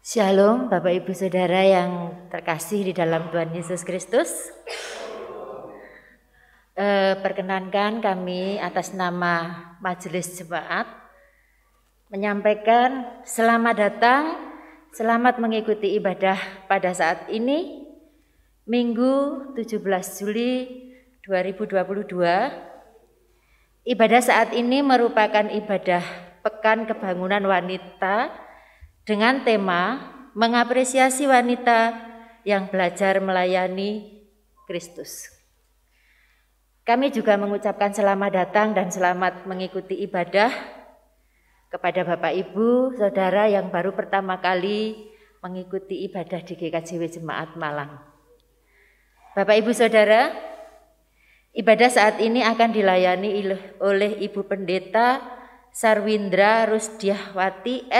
Shalom Bapak Ibu Saudara yang terkasih di dalam Tuhan Yesus Kristus. Perkenankan kami atas nama Majelis Jemaat menyampaikan selamat datang, selamat mengikuti ibadah pada saat ini, Minggu 17 Juli 2022. Ibadah saat ini merupakan ibadah Pekan Kebangunan Wanita dengan tema mengapresiasi wanita yang belajar melayani Kristus. Kami juga mengucapkan selamat datang dan selamat mengikuti ibadah kepada Bapak Ibu, Saudara yang baru pertama kali mengikuti ibadah di GKJW Jemaat Malang. Bapak Ibu Saudara, ibadah saat ini akan dilayani oleh Ibu Pendeta Sarwindra Rusdiahwati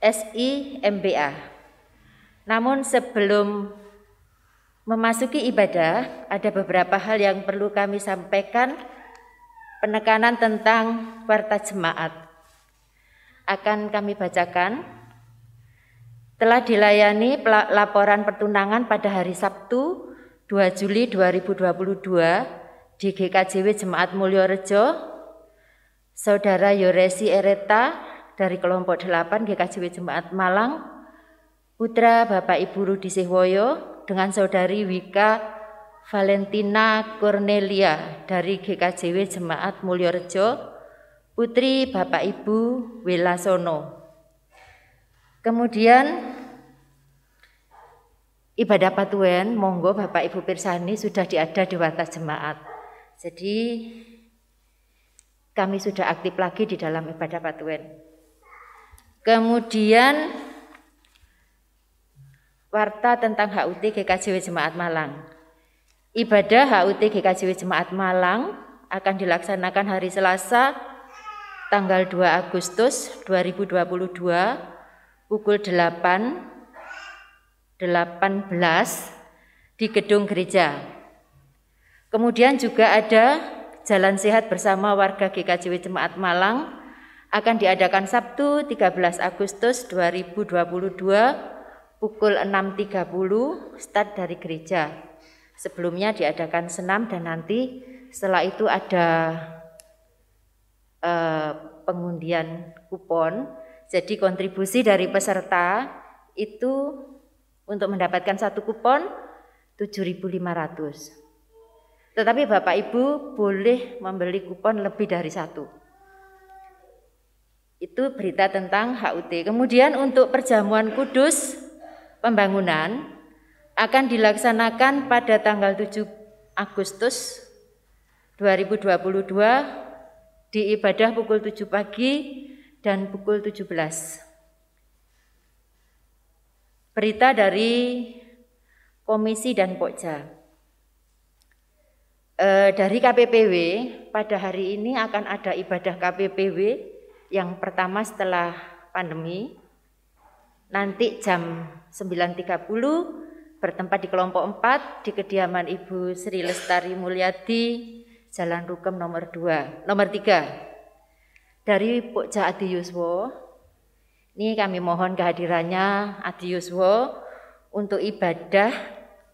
SI MBA. Namun sebelum memasuki ibadah, ada beberapa hal yang perlu kami sampaikan. Penekanan tentang warta jemaat akan kami bacakan. Telah dilayani laporan pertunangan pada hari Sabtu 2 Juli 2022 di GKJW Jemaat Mulyorejo, Saudara Yoresi Ereta dari kelompok 8 GKJW Jemaat Malang, putra Bapak Ibu Rudi Sihwoyo dengan Saudari Wika Valentina Cornelia dari GKJW Jemaat Mulyorejo, putri Bapak Ibu Welasono. Kemudian ibadah patuen, monggo Bapak Ibu pirsani sudah diada di warta jemaat. Jadi kami sudah aktif lagi di dalam ibadah patuen. Kemudian warta tentang HUT GKJW Jemaat Malang. Ibadah HUT GKJW Jemaat Malang akan dilaksanakan hari Selasa tanggal 2 Agustus 2022 pukul 18 di gedung gereja. Kemudian juga ada jalan sehat bersama warga GKJW Jemaat Malang akan diadakan Sabtu 13 Agustus 2022 pukul 6.30 start dari gereja. Sebelumnya diadakan senam dan nanti setelah itu ada pengundian kupon. Jadi kontribusi dari peserta itu untuk mendapatkan satu kupon 7.500. Tetapi Bapak Ibu boleh membeli kupon lebih dari satu. Itu berita tentang HUT. Kemudian untuk perjamuan kudus pembangunan akan dilaksanakan pada tanggal 7 Agustus 2022 di ibadah pukul 7 pagi dan pukul 17. Berita dari Komisi dan Pokja. Dari KPPW pada hari ini akan ada ibadah KPPW yang pertama setelah pandemi, nanti jam 9.30 bertempat di kelompok 4 di kediaman Ibu Sri Lestari Mulyadi, Jalan Rukem nomor 3. Dari Pokja Adi Yuswo, ini kami mohon kehadirannya Adi Yuswo untuk ibadah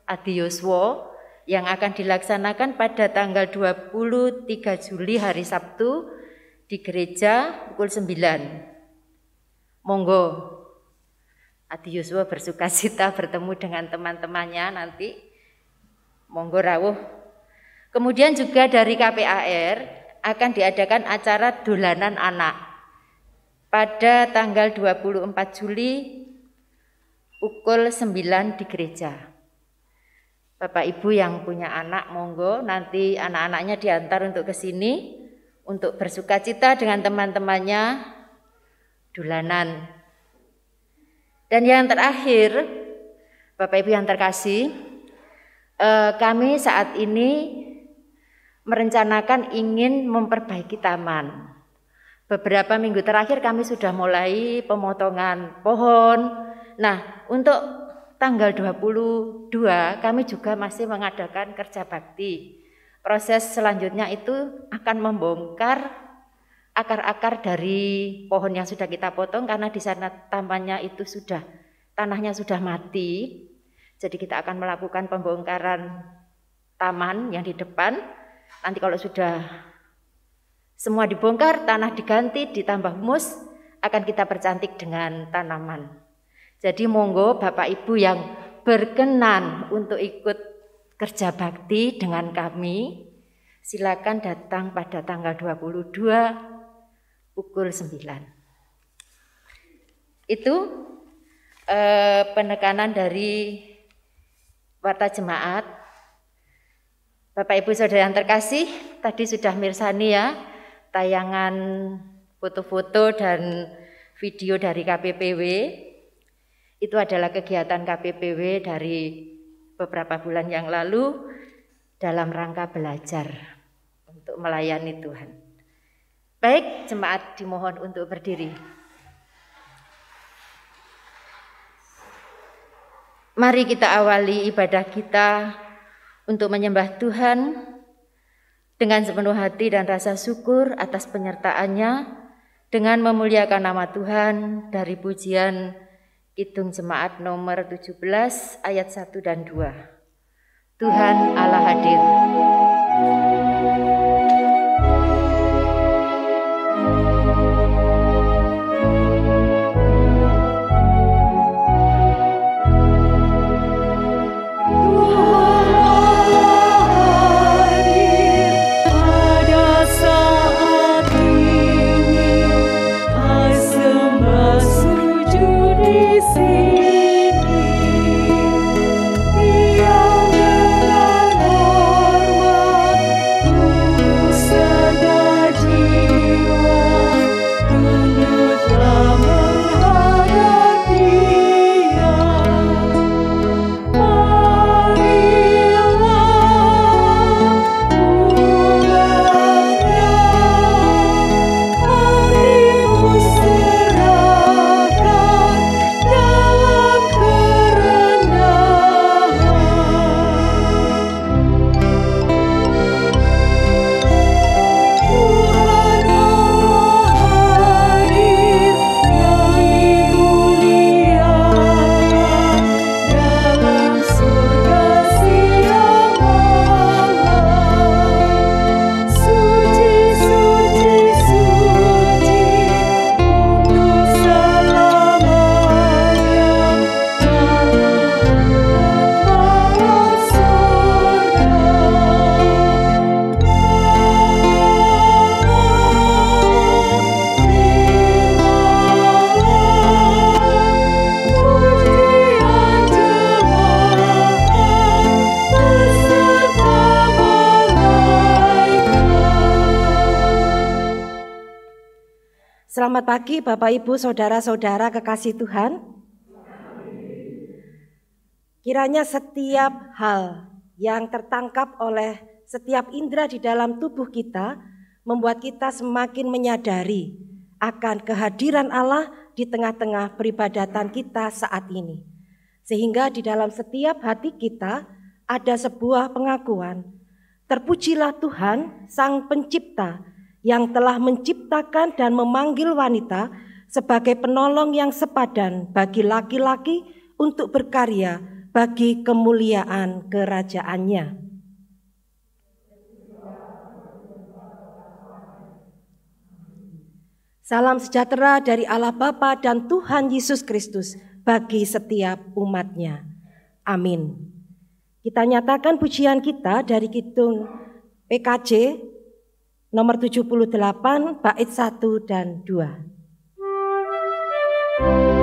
Adi Yuswo yang akan dilaksanakan pada tanggal 23 Juli hari Sabtu di gereja pukul 9. Monggo Adi Yuswo bersukacita bertemu dengan teman-temannya nanti. Monggo rawuh. Kemudian juga dari KPAR akan diadakan acara dolanan anak pada tanggal 24 Juli pukul 9 di gereja. Bapak Ibu yang punya anak monggo nanti anak-anaknya diantar untuk ke sini untuk bersukacita dengan teman-temannya dolanan. Dan yang terakhir, Bapak Ibu yang terkasih, kami saat ini merencanakan ingin memperbaiki taman. Beberapa minggu terakhir kami sudah mulai pemotongan pohon. Nah, untuk tanggal 22 kami juga masih mengadakan kerja bakti. Proses selanjutnya itu akan membongkar akar-akar dari pohon yang sudah kita potong karena di sana tamannya itu sudah tanahnya sudah mati. Jadi kita akan melakukan pembongkaran taman yang di depan. Nanti kalau sudah semua dibongkar, tanah diganti, ditambah humus, akan kita percantik dengan tanaman. Jadi monggo Bapak Ibu yang berkenan untuk ikut kerja bakti dengan kami, silakan datang pada tanggal 22 pukul 9. Itu penekanan dari warta jemaat. Bapak Ibu Saudara yang terkasih, tadi sudah mirsani ya tayangan foto-foto dan video dari KPPW. Itu adalah kegiatan KPPW dari beberapa bulan yang lalu dalam rangka belajar untuk melayani Tuhan. Baik, jemaat dimohon untuk berdiri. Mari kita awali ibadah kita untuk menyembah Tuhan dengan sepenuh hati dan rasa syukur atas penyertaannya, dengan memuliakan nama Tuhan dari pujian Kidung Jemaat nomor 17 ayat 1 dan 2. Tuhan Allah hadir. Selamat pagi Bapak Ibu Saudara-saudara kekasih Tuhan. Kiranya setiap hal yang tertangkap oleh setiap indera di dalam tubuh kita membuat kita semakin menyadari akan kehadiran Allah di tengah-tengah peribadatan kita saat ini. Sehingga di dalam setiap hati kita ada sebuah pengakuan, terpujilah Tuhan Sang Pencipta yang telah menciptakan dan memanggil wanita sebagai penolong yang sepadan bagi laki-laki untuk berkarya bagi kemuliaan kerajaannya. Salam sejahtera dari Allah Bapa dan Tuhan Yesus Kristus bagi setiap umatnya. Amin. Kita nyatakan pujian kita dari Kidung PKJ nomor 78, bait 1 dan 2. Tuhan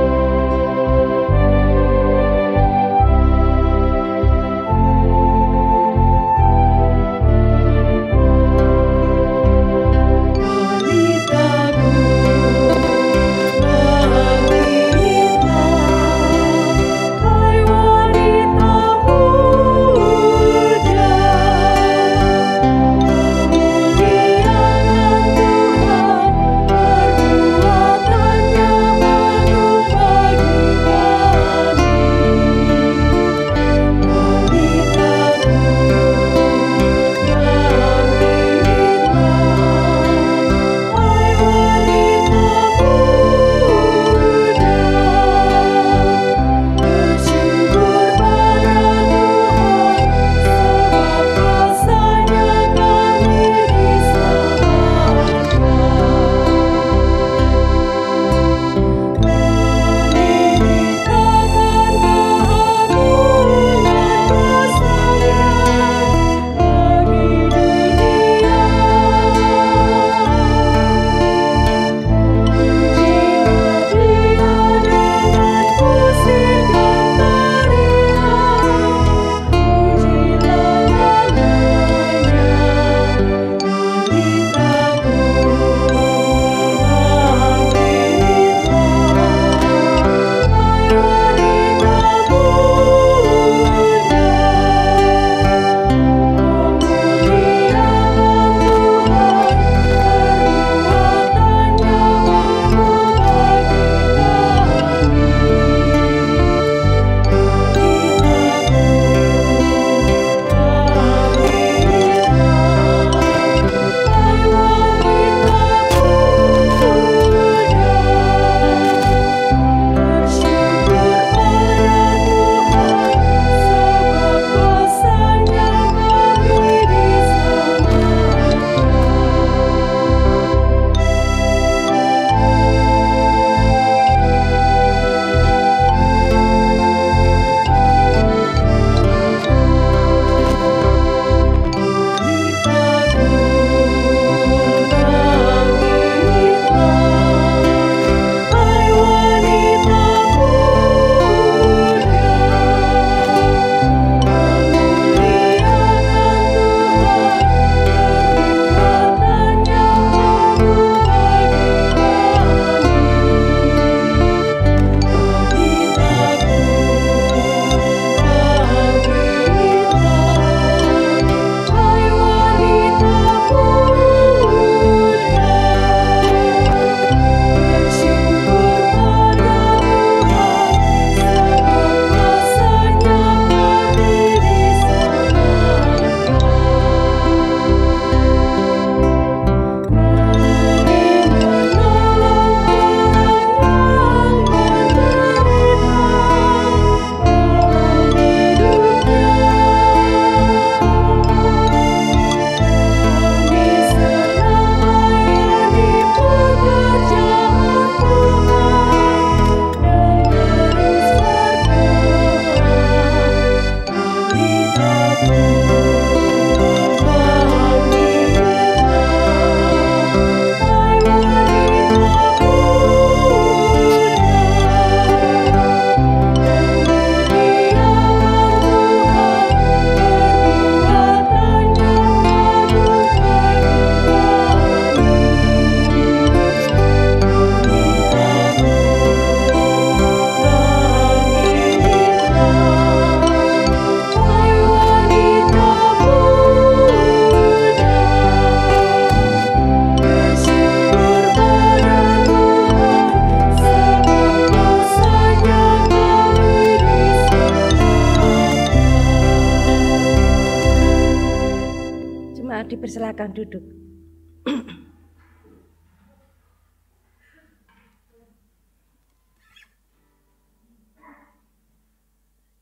silakan duduk.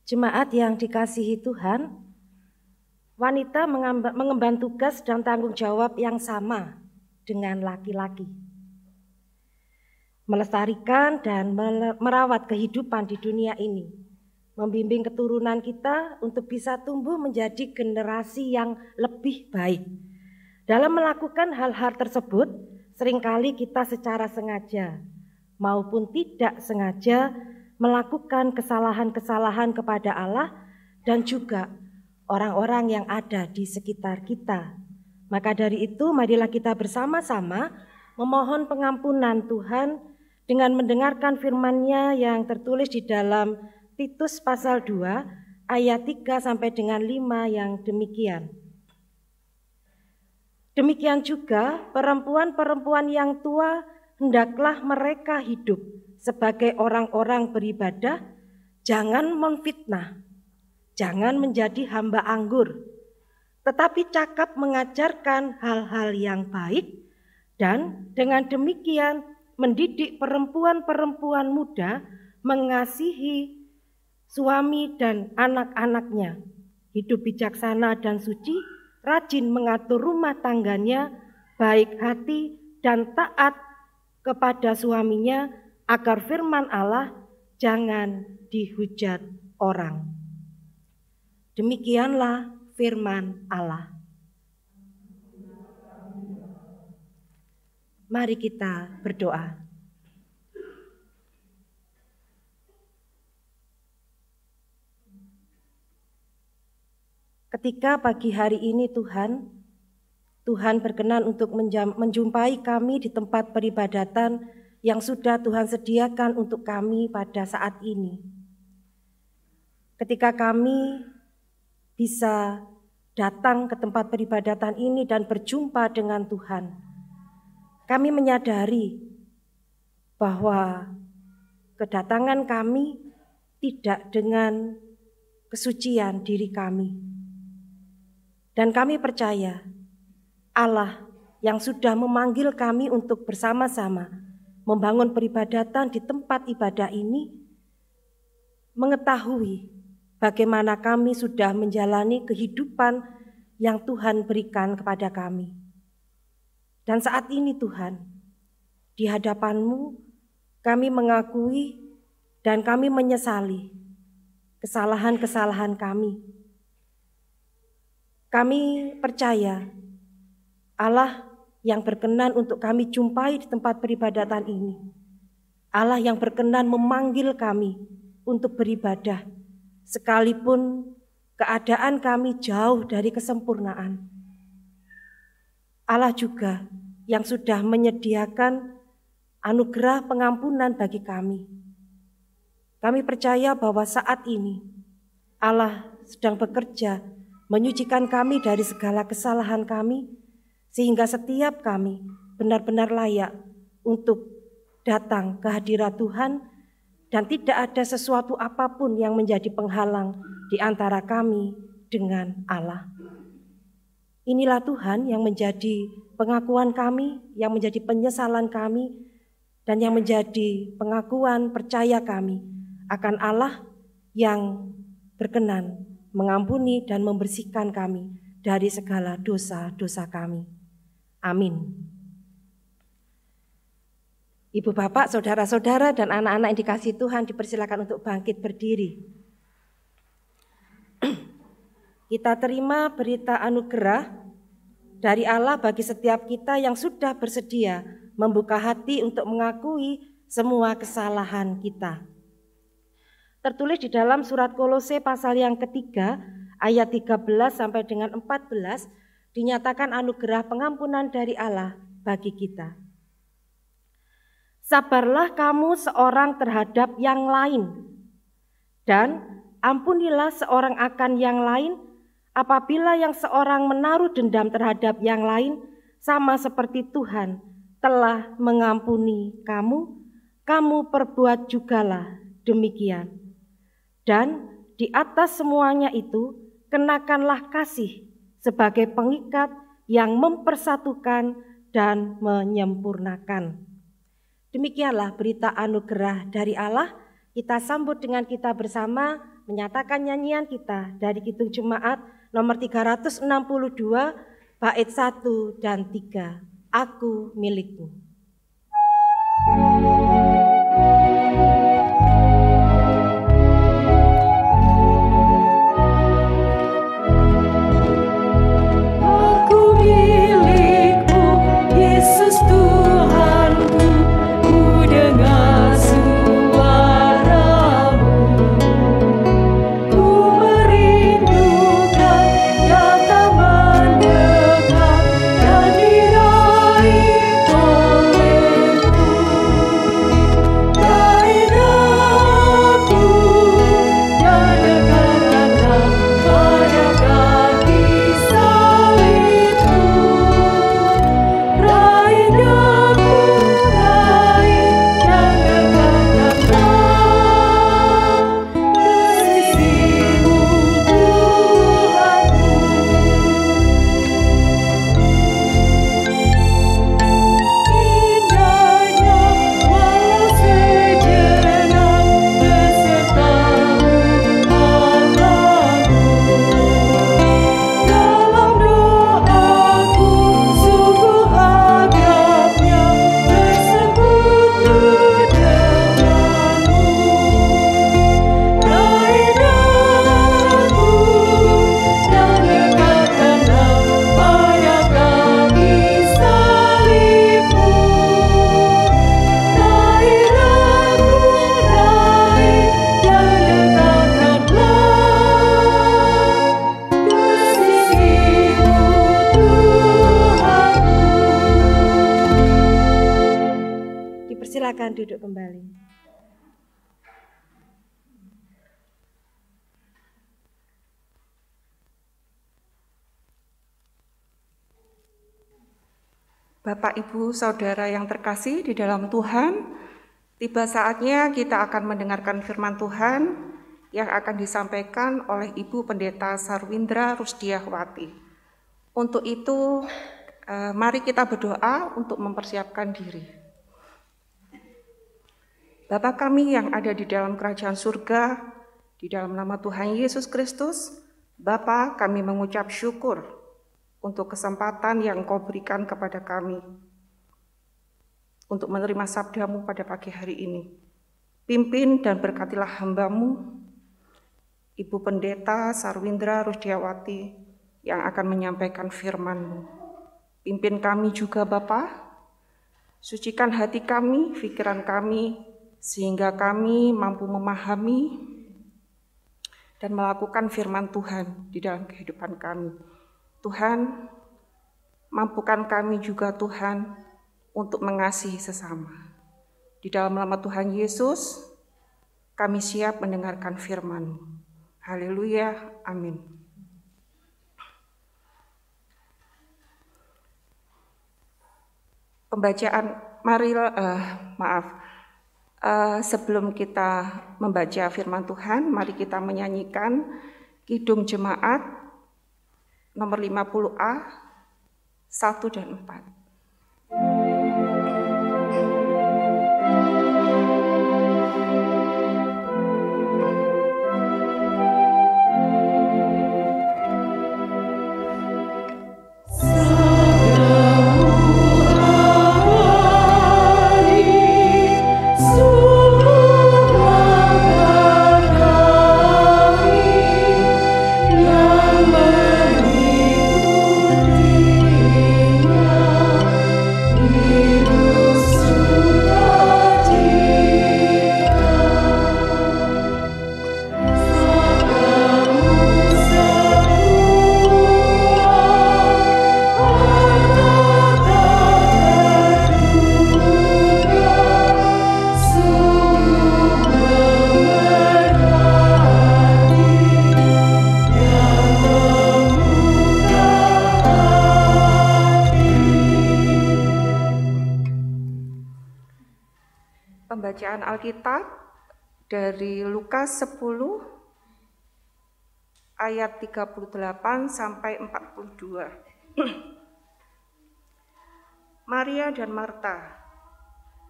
Jemaat yang dikasihi Tuhan, wanita mengemban tugas dan tanggung jawab yang sama dengan laki-laki. Melestarikan dan merawat kehidupan di dunia ini, membimbing keturunan kita untuk bisa tumbuh menjadi generasi yang lebih baik. Dalam melakukan hal-hal tersebut, seringkali kita secara sengaja maupun tidak sengaja melakukan kesalahan-kesalahan kepada Allah dan juga orang-orang yang ada di sekitar kita. Maka dari itu, marilah kita bersama-sama memohon pengampunan Tuhan dengan mendengarkan firman-Nya yang tertulis di dalam Titus pasal 2 ayat 3 sampai dengan 5 yang demikian. Demikian juga perempuan-perempuan yang tua hendaklah mereka hidup sebagai orang-orang beribadah, jangan memfitnah, jangan menjadi hamba anggur, tetapi cakap mengajarkan hal-hal yang baik, dan dengan demikian mendidik perempuan-perempuan muda mengasihi suami dan anak-anaknya, hidup bijaksana dan suci, rajin mengatur rumah tangganya, baik hati dan taat kepada suaminya, agar firman Allah jangan dihujat orang. Demikianlah firman Allah. Mari kita berdoa. Ketika pagi hari ini Tuhan berkenan untuk menjumpai kami di tempat peribadatan yang sudah Tuhan sediakan untuk kami pada saat ini. Ketika kami bisa datang ke tempat peribadatan ini dan berjumpa dengan Tuhan, kami menyadari bahwa kedatangan kami tidak dengan kesucian diri kami. Dan kami percaya Allah yang sudah memanggil kami untuk bersama-sama membangun peribadatan di tempat ibadah ini, mengetahui bagaimana kami sudah menjalani kehidupan yang Tuhan berikan kepada kami. Dan saat ini Tuhan, di hadapan-Mu kami mengakui dan kami menyesali kesalahan-kesalahan kami. Kami percaya Allah yang berkenan untuk kami jumpai di tempat peribadatan ini, Allah yang berkenan memanggil kami untuk beribadah, sekalipun keadaan kami jauh dari kesempurnaan. Allah juga yang sudah menyediakan anugerah pengampunan bagi kami. Kami percaya bahwa saat ini Allah sedang bekerja menyucikan kami dari segala kesalahan kami, sehingga setiap kami benar-benar layak untuk datang ke hadirat Tuhan dan tidak ada sesuatu apapun yang menjadi penghalang di antara kami dengan Allah. Inilah Tuhan yang menjadi pengakuan kami, yang menjadi penyesalan kami, dan yang menjadi pengakuan percaya kami akan Allah yang berkenan mengampuni dan membersihkan kami dari segala dosa-dosa kami. Amin. Ibu bapak, saudara-saudara dan anak-anak yang dikasihi Tuhan dipersilakan untuk bangkit berdiri. Kita terima berita anugerah dari Allah bagi setiap kita yang sudah bersedia membuka hati untuk mengakui semua kesalahan kita. Tertulis di dalam surat Kolose pasal yang ketiga ayat 13 sampai dengan 14 dinyatakan anugerah pengampunan dari Allah bagi kita. Sabarlah kamu seorang terhadap yang lain, dan ampunilah seorang akan yang lain apabila yang seorang menaruh dendam terhadap yang lain, sama seperti Tuhan telah mengampuni kamu, kamu perbuat jugalah demikian. Dan di atas semuanya itu, kenakanlah kasih sebagai pengikat yang mempersatukan dan menyempurnakan. Demikianlah berita anugerah dari Allah. Kita sambut dengan kita bersama menyatakan nyanyian kita dari Kidung Jemaat nomor 362 bait 1 dan 3. Aku milikmu. Silakan duduk kembali. Bapak, Ibu, Saudara yang terkasih di dalam Tuhan, tiba saatnya kita akan mendengarkan firman Tuhan yang akan disampaikan oleh Ibu Pendeta Sarwindra Rusdiawati. Untuk itu, mari kita berdoa untuk mempersiapkan diri. Bapa kami yang ada di dalam kerajaan surga, di dalam nama Tuhan Yesus Kristus, Bapa, kami mengucap syukur untuk kesempatan yang Engkau berikan kepada kami untuk menerima sabda-Mu pada pagi hari ini. Pimpin dan berkatilah hamba-Mu, Ibu Pendeta Sarwindra Rusdiawati, yang akan menyampaikan firman-Mu. Pimpin kami juga Bapa, sucikan hati kami, pikiran kami, sehingga kami mampu memahami dan melakukan firman Tuhan di dalam kehidupan kami. Tuhan, mampukan kami juga Tuhan untuk mengasihi sesama. Di dalam nama Tuhan Yesus, kami siap mendengarkan firman-Mu. Haleluya, amin. Pembacaan, sebelum kita membaca firman Tuhan, mari kita menyanyikan Kidung Jemaat nomor 50A, 1 dan 4. Pembacaan Alkitab dari Lukas 10 ayat 38 sampai 42. Maria dan Marta.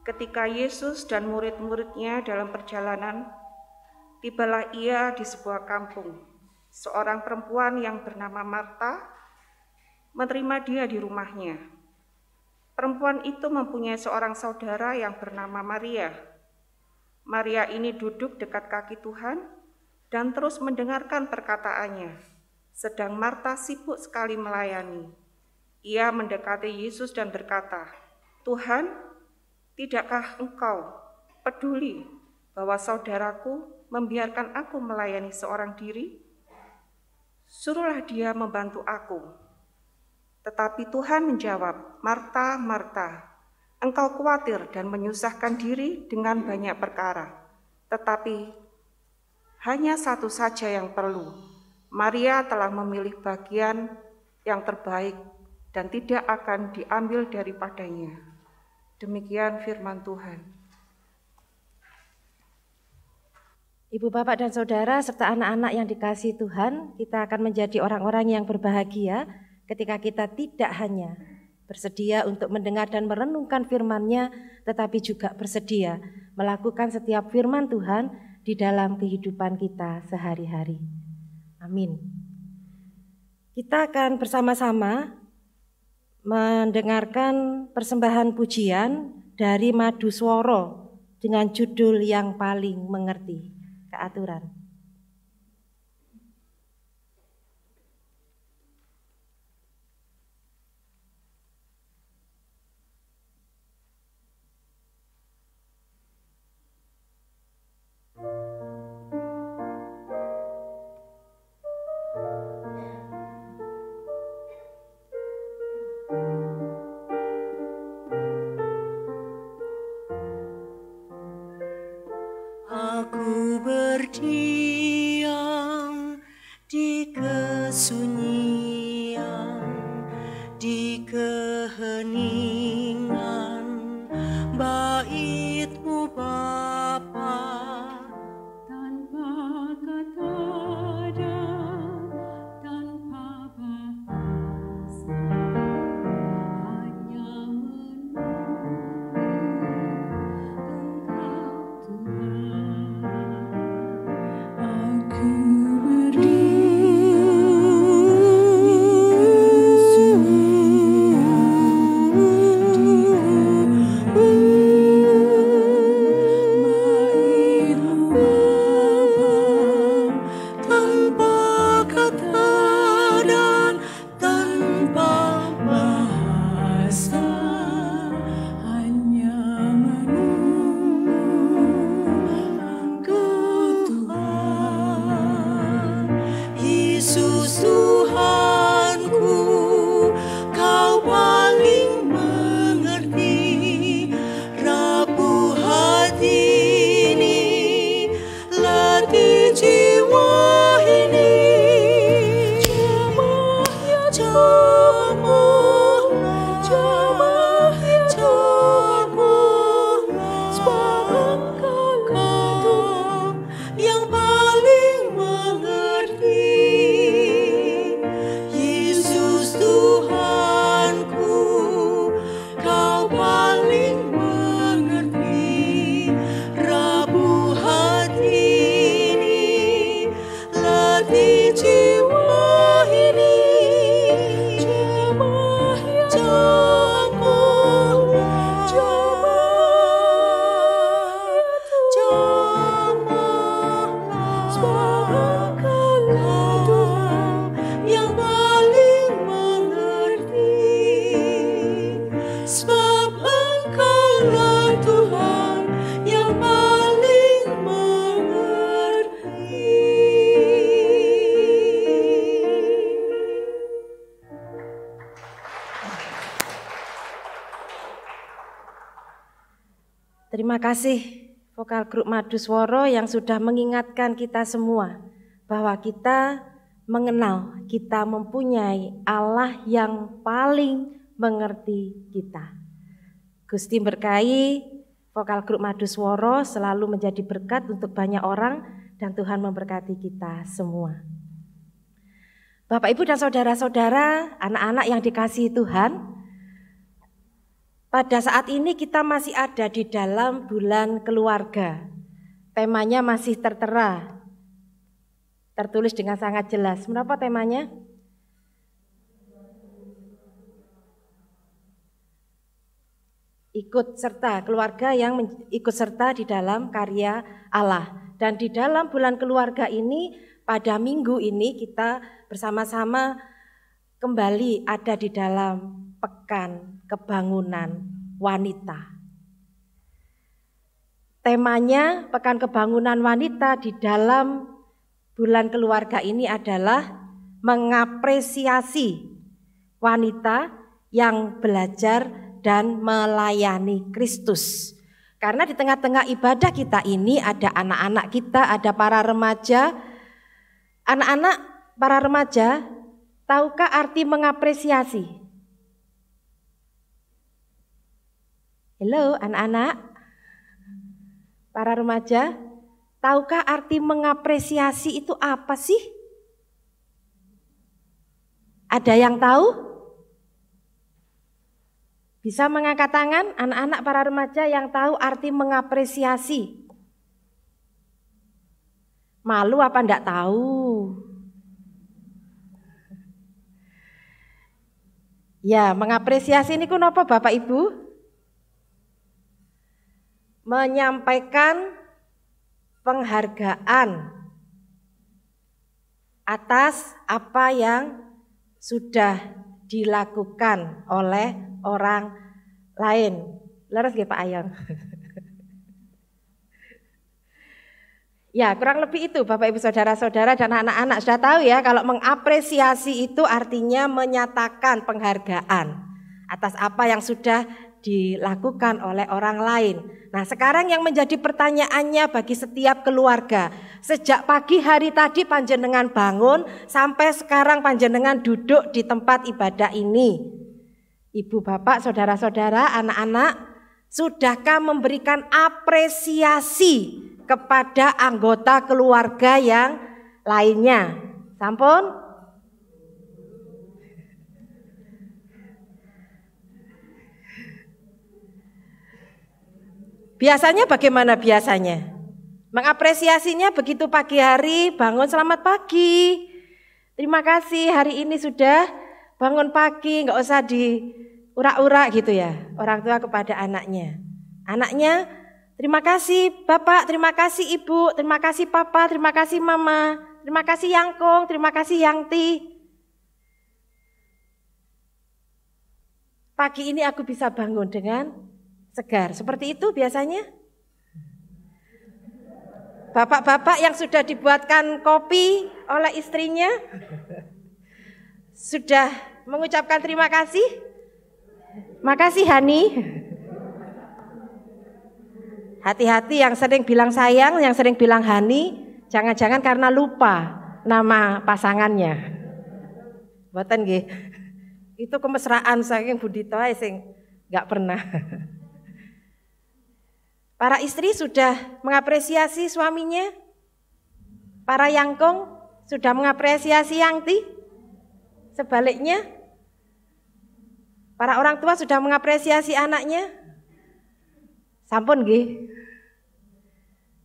Ketika Yesus dan murid-muridnya dalam perjalanan, tibalah ia di sebuah kampung. Seorang perempuan yang bernama Marta menerima dia di rumahnya. Perempuan itu mempunyai seorang saudara yang bernama Maria. Maria ini duduk dekat kaki Tuhan dan terus mendengarkan perkataannya, sedang Marta sibuk sekali melayani. Ia mendekati Yesus dan berkata, "Tuhan, tidakkah engkau peduli bahwa saudaraku membiarkan aku melayani seorang diri? Suruhlah dia membantu aku." Tetapi Tuhan menjawab, "Marta, Marta, engkau khawatir dan menyusahkan diri dengan banyak perkara. Tetapi hanya satu saja yang perlu. Maria telah memilih bagian yang terbaik dan tidak akan diambil daripadanya." Demikian firman Tuhan. Ibu, bapak, dan saudara, serta anak-anak yang dikasihi Tuhan, kita akan menjadi orang-orang yang berbahagia ketika kita tidak hanya bersedia untuk mendengar dan merenungkan firman-Nya, tetapi juga bersedia melakukan setiap firman Tuhan di dalam kehidupan kita sehari-hari. Amin. Kita akan bersama-sama mendengarkan persembahan pujian dari Maduswara dengan judul Yang Paling Mengerti, keaturan. Aku berdiam di kesunyian, di keheningan bait-Mu Bapa, tanpa kata dan tanpa bahasa, hanya menunggu Engkau Tuhan. Aku tanpa kata dan tanpa bahasa, hanya menunggu Engkau Tuhan. Yesus Tuhanku, Kau paling mengerti rapuh hati ini, letih jiwa ini. Jamah ya jamah, jamah ya jamah, sebab Engkau yang paling mengerti. Yesus Tuhanku, Kau paling mengerti rapuh hati ini, letih jiwa ini. Jamah ya jamah, jamah jamah, sebab Engkaulah Tuhan yang paling mengerti. Sebab Engkaulah Tuhan yang paling mengerti. Terima kasih vokal grup Maduswara yang sudah mengingatkan kita semua bahwa kita mengenal, kita mempunyai Allah yang paling mengerti kita. Gusti berkahi vokal grup Maduswara selalu menjadi berkat untuk banyak orang dan Tuhan memberkati kita semua. Bapak, Ibu, dan saudara-saudara, anak-anak yang dikasihi Tuhan, pada saat ini kita masih ada di dalam bulan keluarga. Temanya masih tertera, tertulis dengan sangat jelas. Menapa temanya? Ikut serta, keluarga yang ikut serta di dalam karya Allah. Dan di dalam bulan keluarga ini, pada minggu ini kita bersama-sama kembali ada di dalam Pekan Kebangunan Wanita. Temanya Pekan Kebangunan Wanita di dalam bulan keluarga ini adalah mengapresiasi wanita yang belajar dan melayani Kristus. Karena di tengah-tengah ibadah kita ini ada anak-anak kita, ada para remaja. Anak-anak, para remaja, tahukah arti mengapresiasi? Halo anak-anak, para remaja, tahukah arti mengapresiasi itu apa sih? Ada yang tahu? Bisa mengangkat tangan anak-anak para remaja yang tahu arti mengapresiasi. Malu apa enggak tahu? Ya, mengapresiasi ini kenapa Bapak Ibu? Menyampaikan penghargaan atas apa yang sudah dilakukan oleh orang lain. Leres nggih Pak Ayong? Ya, kurang lebih itu Bapak Ibu Saudara-saudara dan anak-anak sudah tahu ya, kalau mengapresiasi itu artinya menyatakan penghargaan atas apa yang sudah dilakukan oleh orang lain. Nah, sekarang yang menjadi pertanyaannya bagi setiap keluarga, sejak pagi hari tadi panjenengan bangun sampai sekarang panjenengan duduk di tempat ibadah ini. Ibu, bapak, saudara-saudara, anak-anak, sudahkah memberikan apresiasi kepada anggota keluarga yang lainnya? Sampun? Biasanya bagaimana biasanya? Mengapresiasinya begitu pagi hari, bangun selamat pagi. Terima kasih hari ini sudah bangun pagi, nggak usah diurak-urak gitu ya. Orang tua kepada anaknya. Anaknya, terima kasih Bapak, terima kasih Ibu, terima kasih Papa, terima kasih Mama, terima kasih Yangkong, terima kasih Yangti. Pagi ini aku bisa bangun dengan segar. Seperti itu biasanya. Bapak-bapak yang sudah dibuatkan kopi oleh istrinya sudah mengucapkan terima kasih. Makasih Hani. Hati-hati yang sering bilang sayang, yang sering bilang Hani, jangan-jangan karena lupa nama pasangannya. Mboten nggih. Itu kemesraan saking budita sing enggak pernah. Para istri sudah mengapresiasi suaminya. Para Yangkong sudah mengapresiasi Yangti. Sebaliknya, para orang tua sudah mengapresiasi anaknya. Sampun nggih.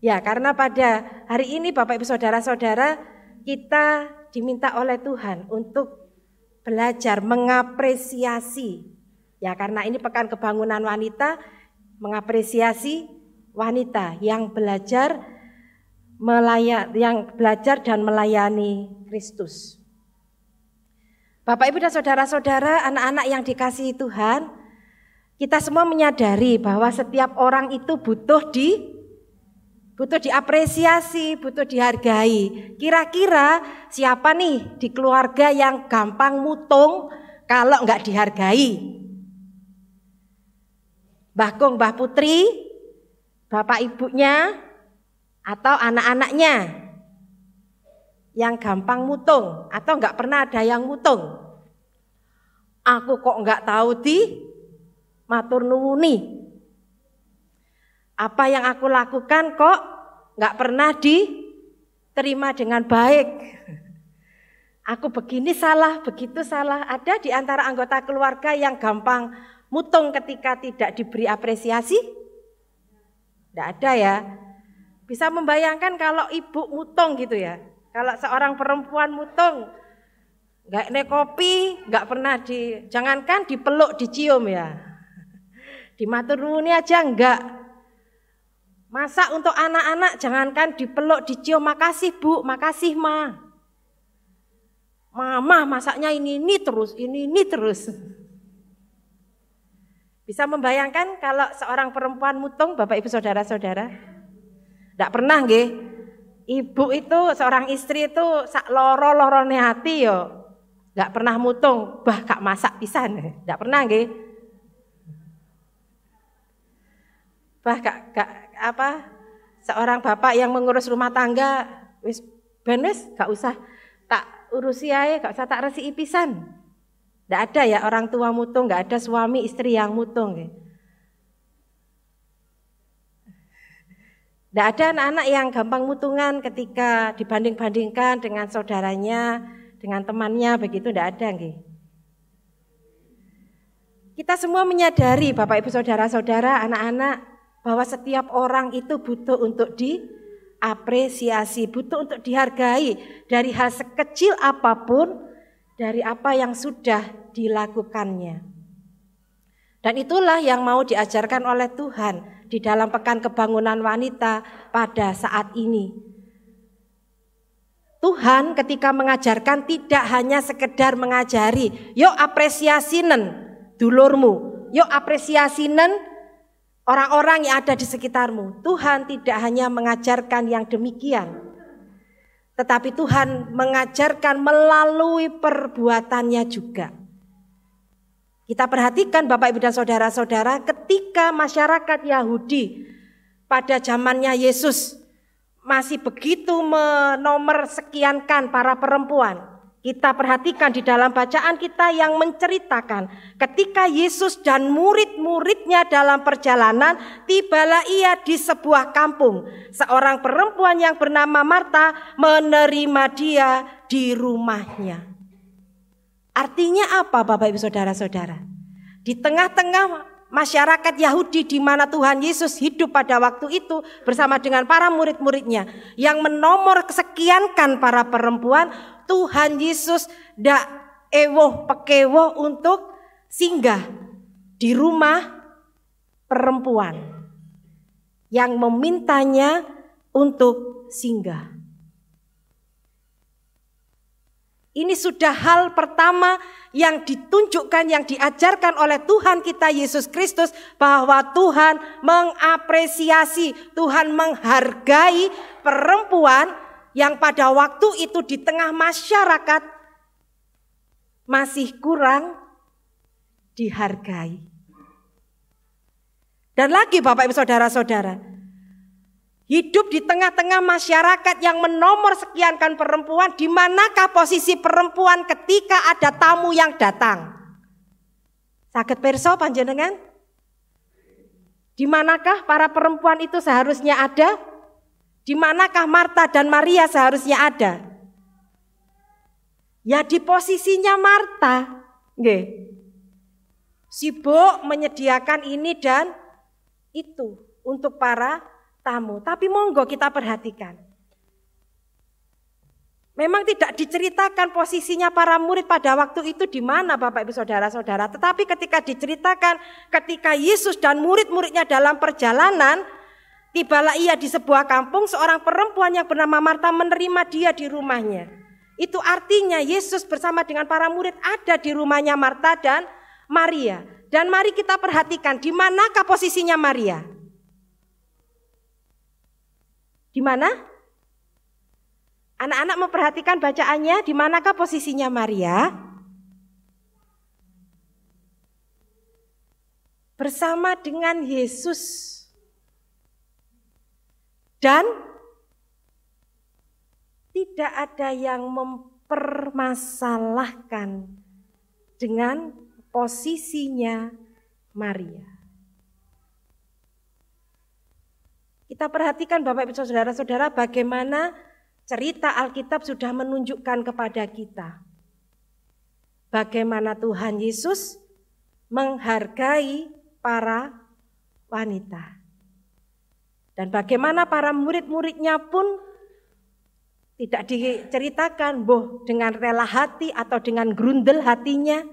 Ya, karena pada hari ini Bapak Ibu Saudara-saudara, kita diminta oleh Tuhan untuk belajar mengapresiasi. Ya, karena ini Pekan Kebangunan Wanita, mengapresiasi wanita yang belajar dan melayani Kristus. Bapak Ibu dan saudara-saudara, anak-anak yang dikasihi Tuhan, kita semua menyadari bahwa setiap orang itu butuh diapresiasi, butuh dihargai. Kira-kira siapa nih di keluarga yang gampang mutung kalau enggak dihargai? Mbah Kong, Mbah Putri, bapak ibunya, atau anak-anaknya yang gampang mutung atau enggak pernah ada yang mutung. Aku kok enggak tahu matur nuwuni. Apa yang aku lakukan kok enggak pernah diterima dengan baik. Aku begini salah, begitu salah. Ada di antara anggota keluarga yang gampang mutung ketika tidak diberi apresiasi? Tidak ada ya. Bisa membayangkan kalau ibu mutung gitu ya. Kalau seorang perempuan mutung, nggak nek kopi, nggak pernah jangankan dipeluk, dicium ya. Dimatur nuwuni aja enggak. Masak untuk anak-anak, jangankan dipeluk, dicium, makasih Bu, makasih Ma. Mama masaknya ini terus, ini terus. Bisa membayangkan kalau seorang perempuan mutung, Bapak Ibu Saudara-saudara? Tidak pernah nggih. Ibu itu, seorang istri itu sak loro-lorone hati yo. Enggak pernah mutung, bah kak masak pisan. Enggak pernah nggih. Bah kak seorang bapak yang mengurus rumah tangga wis benes gak usah tak urusi ae, gak usah tak resiki pisan. Enggak ada ya orang tua mutung, enggak ada suami istri yang mutung nggih. Tidak ada anak-anak yang gampang mutungan ketika dibanding-bandingkan dengan saudaranya, dengan temannya, begitu tidak ada. Nggih. Kita semua menyadari Bapak Ibu Saudara-saudara, anak-anak, bahwa setiap orang itu butuh untuk diapresiasi, butuh untuk dihargai dari hal sekecil apapun, dari apa yang sudah dilakukannya. Dan itulah yang mau diajarkan oleh Tuhan di dalam Pekan Kebangunan Wanita pada saat ini. Tuhan ketika mengajarkan tidak hanya sekedar mengajari, yuk apresiasinen dulurmu, yuk apresiasinen orang-orang yang ada di sekitarmu. Tuhan tidak hanya mengajarkan yang demikian, tetapi Tuhan mengajarkan melalui perbuatannya juga. Kita perhatikan Bapak Ibu dan Saudara-saudara, ketika masyarakat Yahudi pada zamannya Yesus masih begitu menomersekiankan para perempuan. Kita perhatikan di dalam bacaan kita yang menceritakan ketika Yesus dan murid-muridnya dalam perjalanan, tibalah ia di sebuah kampung. Seorang perempuan yang bernama Marta menerima dia di rumahnya. Artinya apa Bapak Ibu Saudara-saudara? Di tengah-tengah masyarakat Yahudi di mana Tuhan Yesus hidup pada waktu itu bersama dengan para murid-muridnya yang menomor kesekiankan para perempuan, Tuhan Yesus dak pekewoh untuk singgah di rumah perempuan yang memintanya untuk singgah. Ini sudah hal pertama yang ditunjukkan, yang diajarkan oleh Tuhan kita Yesus Kristus, bahwa Tuhan mengapresiasi, Tuhan menghargai perempuan yang pada waktu itu di tengah masyarakat masih kurang dihargai. Dan lagi Bapak Ibu Saudara-saudara, hidup di tengah-tengah masyarakat yang menomersekiankan perempuan, di manakah posisi perempuan ketika ada tamu yang datang? Saged pirsa panjenengan? Di manakah para perempuan itu seharusnya ada? Di manakah Marta dan Maria seharusnya ada? Ya di posisinya Marta, nggih. Sibuk menyediakan ini dan itu untuk para tamu. Tapi monggo kita perhatikan. Memang tidak diceritakan posisinya para murid pada waktu itu di mana Bapak Ibu Saudara-saudara. Tetapi ketika diceritakan ketika Yesus dan murid-muridnya dalam perjalanan, tibalah ia di sebuah kampung, seorang perempuan yang bernama Marta menerima dia di rumahnya. Itu artinya Yesus bersama dengan para murid ada di rumahnya Marta dan Maria. Dan mari kita perhatikan di manakah posisinya Maria? Di mana? Anak-anak memperhatikan bacaannya, di manakah posisinya Maria? Bersama dengan Yesus. Dan tidak ada yang mempermasalahkan dengan posisinya Maria. Kita perhatikan Bapak Ibu Saudara-saudara bagaimana cerita Alkitab sudah menunjukkan kepada kita bagaimana Tuhan Yesus menghargai para wanita. Dan bagaimana para murid-muridnya pun tidak diceritakan dengan rela hati atau dengan grundel hatinya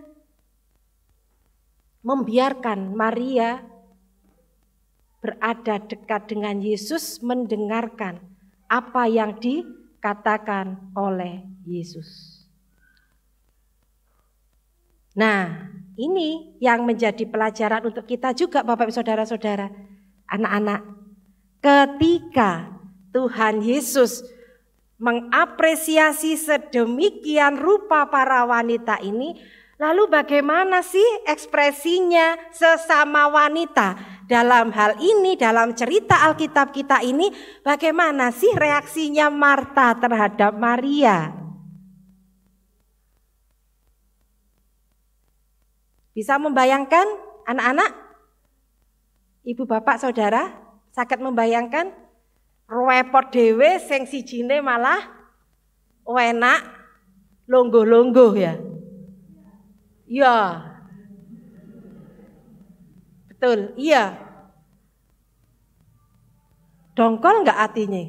membiarkan Maria berada dekat dengan Yesus, mendengarkan apa yang dikatakan oleh Yesus. Nah, ini yang menjadi pelajaran untuk kita juga Bapak Ibu Saudara-saudara, anak-anak. Ketika Tuhan Yesus mengapresiasi sedemikian rupa para wanita ini, lalu bagaimana sih ekspresinya sesama wanita? Dalam hal ini, dalam cerita Alkitab kita ini, bagaimana sih reaksinya Marta terhadap Maria? Bisa membayangkan anak-anak? Ibu bapak saudara, saged membayangkan? Repot dhewe sing sijine malah enak longgo-longgo ya. Ya. Betul, iya. Dongkol enggak hatinya?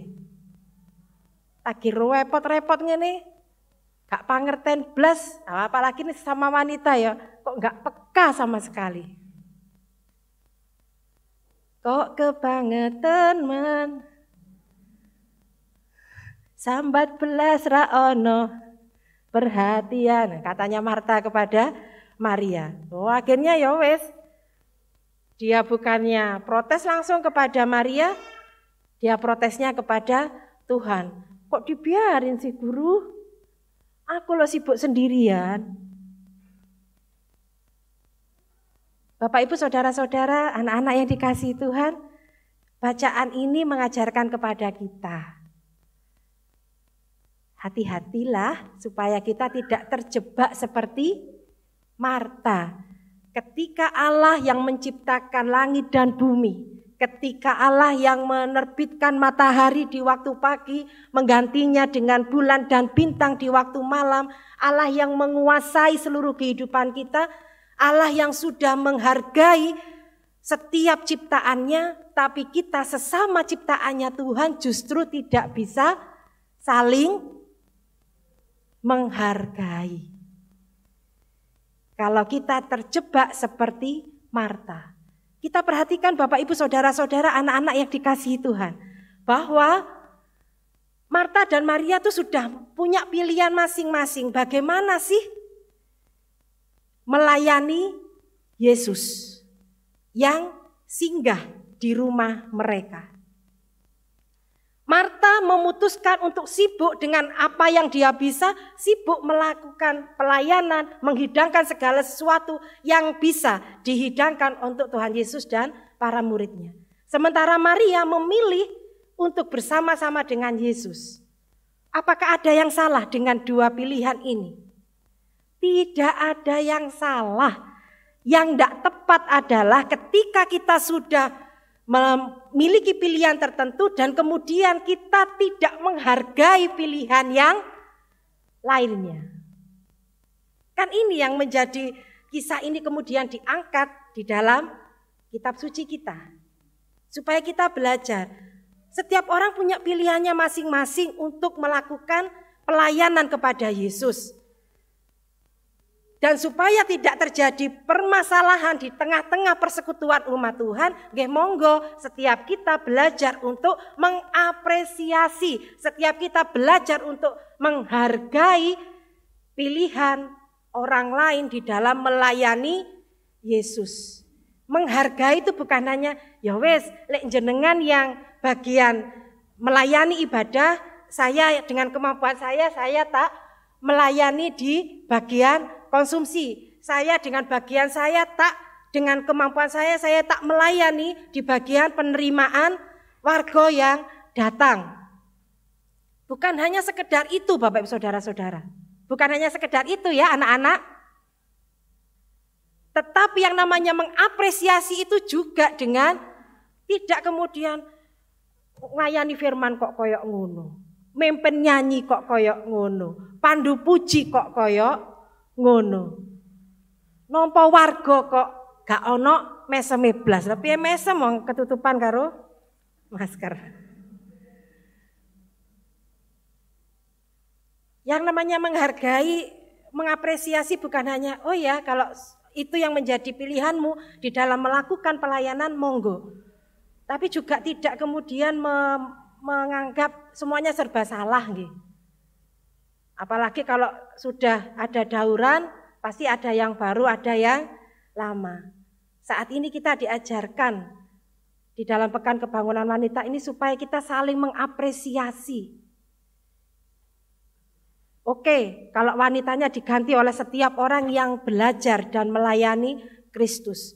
Lagi repot-repot ngene. Gak pangerten blas, apalagi ini sama wanita ya, kok enggak peka sama sekali. Kok kebangetan men. Sambat belas ra ono perhatian, katanya Marta kepada Maria. Oh, akhirnya ya wes, dia bukannya protes langsung kepada Maria, dia protesnya kepada Tuhan. Kok dibiarin sih guru? Aku lo sibuk sendirian. Bapak Ibu Saudara-saudara, anak-anak yang dikasihi Tuhan, bacaan ini mengajarkan kepada kita. Hati-hatilah supaya kita tidak terjebak seperti Marta. Ketika Allah yang menciptakan langit dan bumi, ketika Allah yang menerbitkan matahari di waktu pagi, menggantinya dengan bulan dan bintang di waktu malam, Allah yang menguasai seluruh kehidupan kita, Allah yang sudah menghargai setiap ciptaannya, tapi kita sesama ciptaannya Tuhan justru tidak bisa saling menghargai. Kalau kita terjebak seperti Marta. Kita perhatikan Bapak Ibu Saudara-saudara, anak-anak yang dikasihi Tuhan, bahwa Marta dan Maria itu sudah punya pilihan masing-masing. Bagaimana sih melayani Yesus yang singgah di rumah mereka? Marta memutuskan untuk sibuk dengan apa yang dia bisa, sibuk melakukan pelayanan, menghidangkan segala sesuatu yang bisa dihidangkan untuk Tuhan Yesus dan para muridnya. Sementara Maria memilih untuk bersama-sama dengan Yesus. Apakah ada yang salah dengan dua pilihan ini? Tidak ada yang salah. Yang tidak tepat adalah ketika kita sudah memiliki pilihan tertentu dan kemudian kita tidak menghargai pilihan yang lainnya. Kan ini yang menjadi kisah ini kemudian diangkat di dalam kitab suci kita. Supaya kita belajar. Setiap orang punya pilihannya masing-masing untuk melakukan pelayanan kepada Yesus. Dan supaya tidak terjadi permasalahan di tengah-tengah persekutuan umat Tuhan, nggih monggo setiap kita belajar untuk mengapresiasi, setiap kita belajar untuk menghargai pilihan orang lain di dalam melayani Yesus. Menghargai itu bukan hanya ya wes lek jenengan yang bagian melayani ibadah, saya dengan kemampuan saya tak melayani di bagian konsumsi. Saya dengan bagian saya dengan kemampuan saya tak melayani di bagian penerimaan warga yang datang. Bukan hanya sekedar itu Bapak Ibu Saudara-saudara. Bukan hanya sekedar itu ya anak-anak. Tetapi yang namanya mengapresiasi itu juga dengan tidak kemudian ngayani firman kok koyok ngono. Memimpin nyanyi kok koyok ngono. Pandu puji kok koyok ngono. Nampa warga kok gak ono meseme blas. Tapi mesem wong ketutupan karo masker. Yang namanya menghargai, mengapresiasi bukan hanya oh ya kalau itu yang menjadi pilihanmu di dalam melakukan pelayanan monggo. Tapi juga tidak kemudian menganggap semuanya serba salah nggih. Apalagi kalau sudah ada dauran, pasti ada yang baru, ada yang lama. Saat ini kita diajarkan di dalam Pekan Kebangunan Wanita ini supaya kita saling mengapresiasi. Oke, kalau wanitanya diganti oleh setiap orang yang belajar dan melayani Kristus.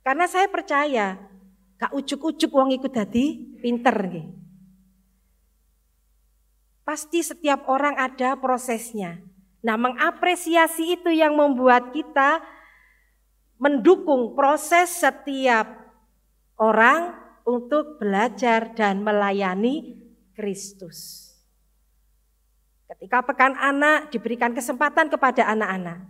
Karena saya percaya, gak ujuk-ujuk wong ikut dadi pinter nggih. Pasti setiap orang ada prosesnya. Nah, mengapresiasi itu yang membuat kita mendukung proses setiap orang untuk belajar dan melayani Kristus. Ketika Pekan Anak diberikan kesempatan kepada anak-anak.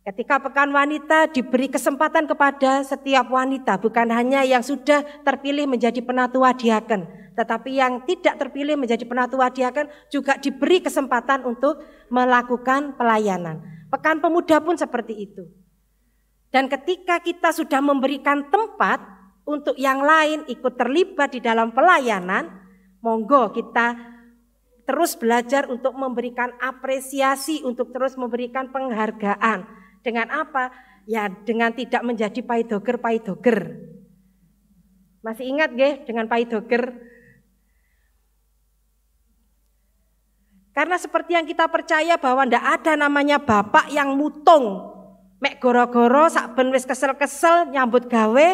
Ketika Pekan Wanita diberi kesempatan kepada setiap wanita, bukan hanya yang sudah terpilih menjadi penatua diaken, tetapi yang tidak terpilih menjadi penatua diaken juga diberi kesempatan untuk melakukan pelayanan. Pekan Pemuda pun seperti itu. Dan ketika kita sudah memberikan tempat untuk yang lain ikut terlibat di dalam pelayanan, monggo kita terus belajar untuk memberikan apresiasi, untuk terus memberikan penghargaan. Dengan apa? Ya dengan tidak menjadi paidoger. Masih ingat nggih dengan paidoger? Karena seperti yang kita percaya bahwa ndak ada namanya bapak yang mutung. Mek goro-goro sakben wis kesel-kesel nyambut gawe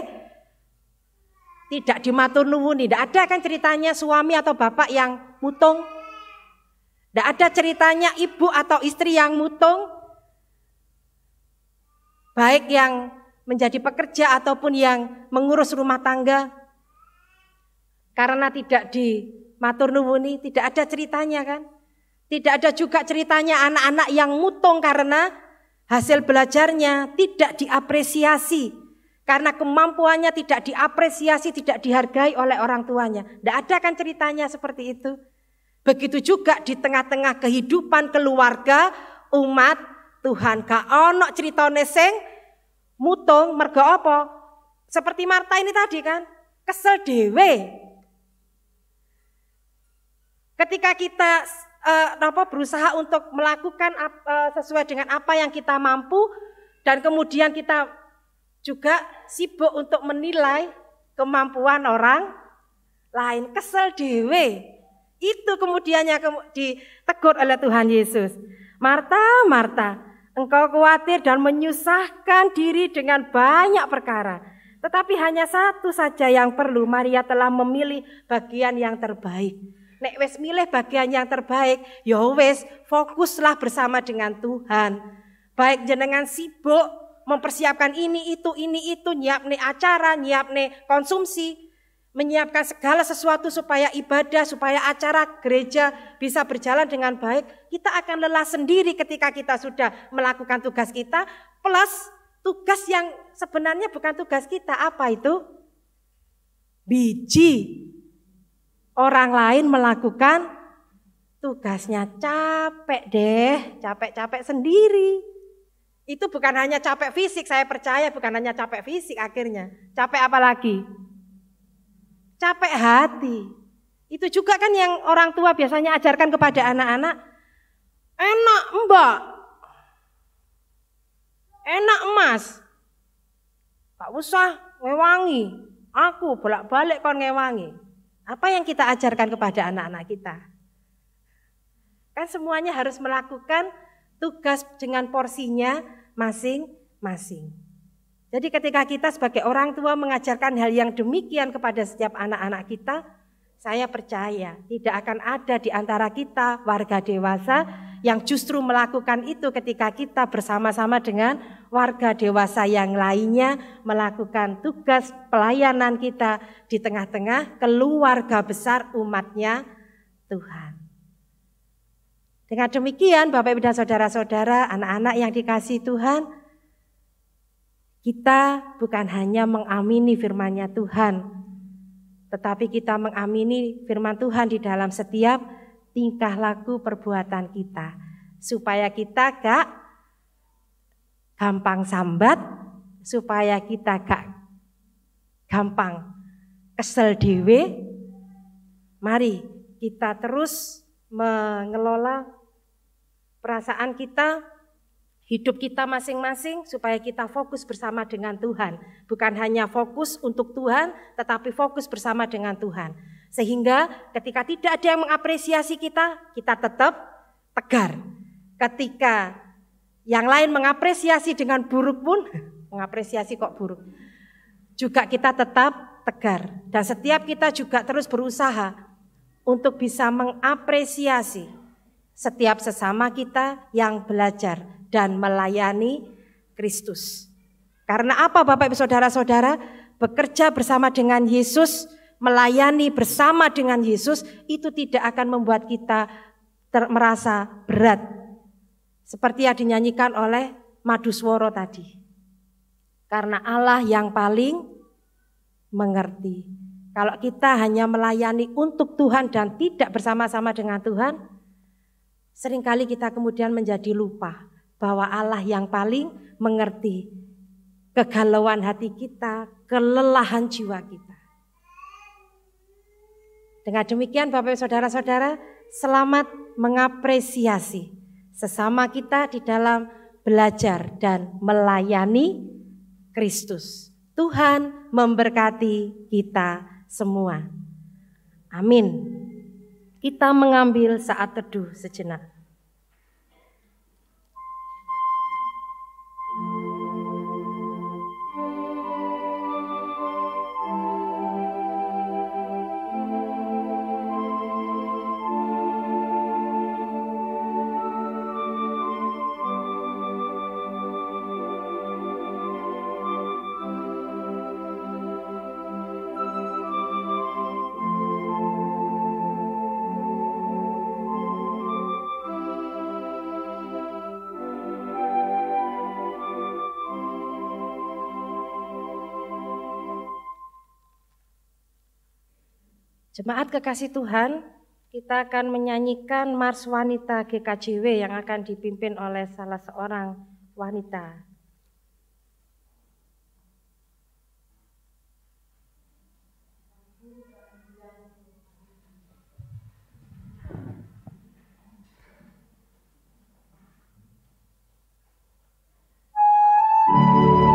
tidak dimatur nuwuni. Ndak ada kan ceritanya suami atau bapak yang mutung. Ndak ada ceritanya ibu atau istri yang mutung. Baik yang menjadi pekerja ataupun yang mengurus rumah tangga. Karena tidak dimatur nuwuni, tidak ada ceritanya kan. Tidak ada juga ceritanya anak-anak yang mutung karena hasil belajarnya tidak diapresiasi. Karena kemampuannya tidak diapresiasi, tidak dihargai oleh orang tuanya. Tidak ada kan ceritanya seperti itu. Begitu juga di tengah-tengah kehidupan keluarga umat Tuhan. Gak ono ceritane sing mutung mergo apa? Seperti Marta ini tadi kan, kesel dewe. Ketika kita berusaha untuk melakukan sesuai dengan apa yang kita mampu dan kemudian kita juga sibuk untuk menilai kemampuan orang lain, kesel dewe. Itu kemudiannya ditegur oleh Tuhan Yesus. Marta, Marta, engkau khawatir dan menyusahkan diri dengan banyak perkara. Tetapi hanya satu saja yang perlu. Maria telah memilih bagian yang terbaik. Nek wis milih bagian yang terbaik, ya wis fokuslah bersama dengan Tuhan. Baik jenengan sibuk mempersiapkan ini itu, nyiapne acara, nyiapne konsumsi, menyiapkan segala sesuatu supaya ibadah, supaya acara gereja bisa berjalan dengan baik. Kita akan lelah sendiri ketika kita sudah melakukan tugas kita, plus tugas yang sebenarnya bukan tugas kita. Apa itu? Biji orang lain melakukan tugasnya. Capek deh, capek-capek sendiri. Itu bukan hanya capek fisik, saya percaya bukan hanya capek fisik akhirnya. Capek apa lagi? Capek hati. Itu juga kan yang orang tua biasanya ajarkan kepada anak-anak. Enak mbak, enak mas, gak usah ngewangi, aku bolak-balik kon ngewangi. Apa yang kita ajarkan kepada anak-anak kita? Kan semuanya harus melakukan tugas dengan porsinya masing-masing. Jadi ketika kita sebagai orang tua mengajarkan hal yang demikian kepada setiap anak-anak kita, saya percaya tidak akan ada di antara kita warga dewasa yang justru melakukan itu ketika kita bersama-sama dengan warga dewasa yang lainnya melakukan tugas pelayanan kita di tengah-tengah keluarga besar umatnya Tuhan. Dengan demikian Bapak Ibu dan Saudara-saudara, anak-anak yang dikasihi Tuhan, Kita bukan hanya mengamini firman-Nya Tuhan, tetapi kita mengamini firman Tuhan di dalam setiap tingkah laku perbuatan kita, supaya kita gak gampang sambat, supaya kita gak gampang kesel dewe. Mari kita terus mengelola perasaan kita, hidup kita masing-masing, supaya kita fokus bersama dengan Tuhan. Bukan hanya fokus untuk Tuhan, tetapi fokus bersama dengan Tuhan. Sehingga ketika tidak ada yang mengapresiasi kita, kita tetap tegar. Ketika yang lain mengapresiasi dengan buruk pun, mengapresiasi kok buruk, juga kita tetap tegar. Dan setiap kita juga terus berusaha untuk bisa mengapresiasi setiap sesama kita yang belajar dan melayani Kristus. Karena apa Bapak Ibu Saudara-saudara? Bekerja bersama dengan Yesus, melayani bersama dengan Yesus, itu tidak akan membuat kita merasa berat. Seperti yang dinyanyikan oleh Madusworo tadi. Karena Allah yang paling mengerti. Kalau kita hanya melayani untuk Tuhan dan tidak bersama-sama dengan Tuhan, seringkali kita kemudian menjadi lupa bahwa Allah yang paling mengerti kegalauan hati kita, kelelahan jiwa kita. Dengan demikian Bapak Ibu Saudara-saudara, selamat mengapresiasi sesama kita di dalam belajar dan melayani Kristus. Tuhan memberkati kita semua. Amin. Kita mengambil saat teduh sejenak. Jemaat kekasih Tuhan, kita akan menyanyikan Mars Wanita GKJW yang akan dipimpin oleh salah seorang wanita. Thank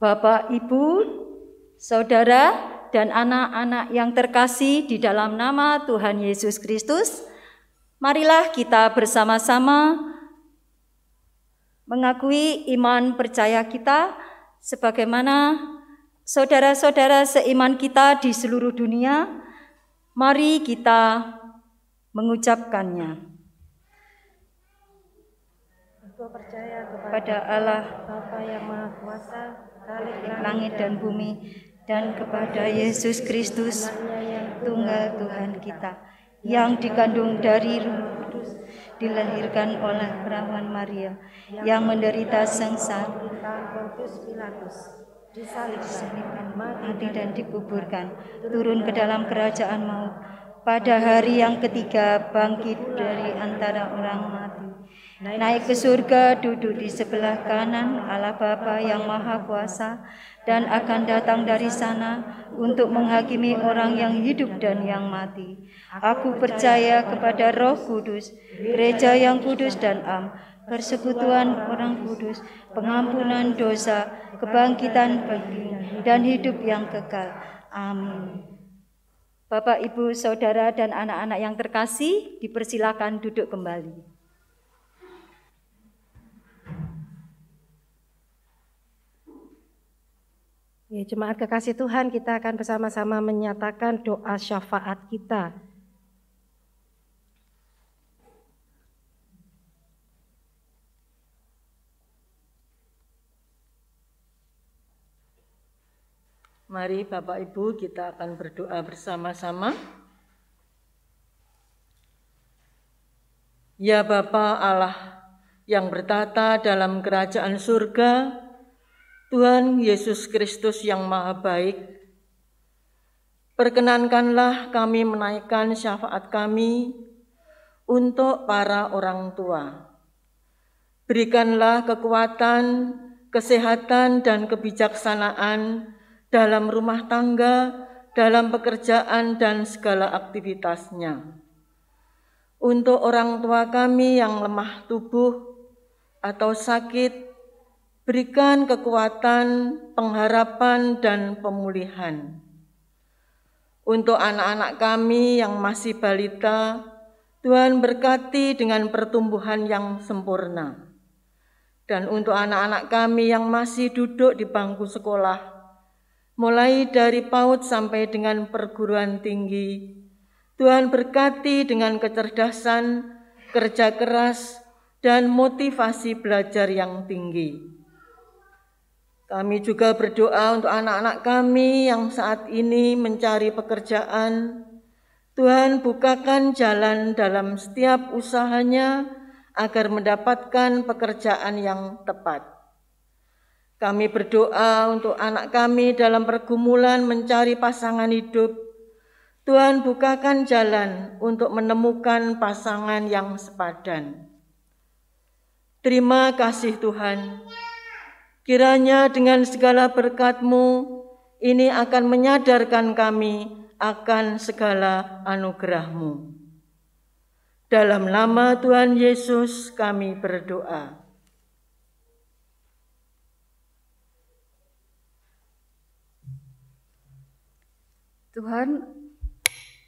Bapak, Ibu, saudara, dan anak-anak yang terkasih di dalam nama Tuhan Yesus Kristus, marilah kita bersama-sama mengakui iman percaya kita sebagaimana saudara-saudara seiman kita di seluruh dunia. Mari kita mengucapkannya. Aku percaya Kepada Allah, Bapa yang Maha Kuasa, langit dan bumi, dan kepada Yesus Kristus, tunggal Tuhan kita, yang dikandung dari Roh Kudus, dilahirkan oleh perawan Maria, yang menderita sengsara, Pontius Pilatus, disalibkan, mati dan dikuburkan, turun ke dalam kerajaan maut, pada hari yang ketiga bangkit dari antara orang mati, naik ke surga, duduk di sebelah kanan Allah Bapa yang Maha Kuasa, dan akan datang dari sana untuk menghakimi orang yang hidup dan yang mati. Aku percaya kepada Roh Kudus, gereja yang kudus dan am, persekutuan orang kudus, pengampunan dosa, kebangkitan bagi dan hidup yang kekal. Amin. Bapak, Ibu, saudara, dan anak-anak yang terkasih, dipersilakan duduk kembali. Ya, jemaat kekasih Tuhan, kita akan bersama-sama menyatakan doa syafaat kita. Mari Bapak Ibu, kita akan berdoa bersama-sama. Ya Bapa Allah yang bertata dalam kerajaan surga, Tuhan Yesus Kristus yang Maha Baik, perkenankanlah kami menaikkan syafaat kami untuk para orang tua. Berikanlah kekuatan, kesehatan, dan kebijaksanaan dalam rumah tangga, dalam pekerjaan, dan segala aktivitasnya. Untuk orang tua kami yang lemah tubuh atau sakit, berikan kekuatan, pengharapan, dan pemulihan. Untuk anak-anak kami yang masih balita, Tuhan berkati dengan pertumbuhan yang sempurna. Dan untuk anak-anak kami yang masih duduk di bangku sekolah, mulai dari PAUD sampai dengan perguruan tinggi, Tuhan berkati dengan kecerdasan, kerja keras, dan motivasi belajar yang tinggi. Kami juga berdoa untuk anak-anak kami yang saat ini mencari pekerjaan. Tuhan bukakan jalan dalam setiap usahanya agar mendapatkan pekerjaan yang tepat. Kami berdoa untuk anak kami dalam pergumulan mencari pasangan hidup. Tuhan bukakan jalan untuk menemukan pasangan yang sepadan. Terima kasih Tuhan. Kiranya dengan segala berkat-Mu, ini akan menyadarkan kami akan segala anugerah-Mu. Dalam nama Tuhan Yesus kami berdoa.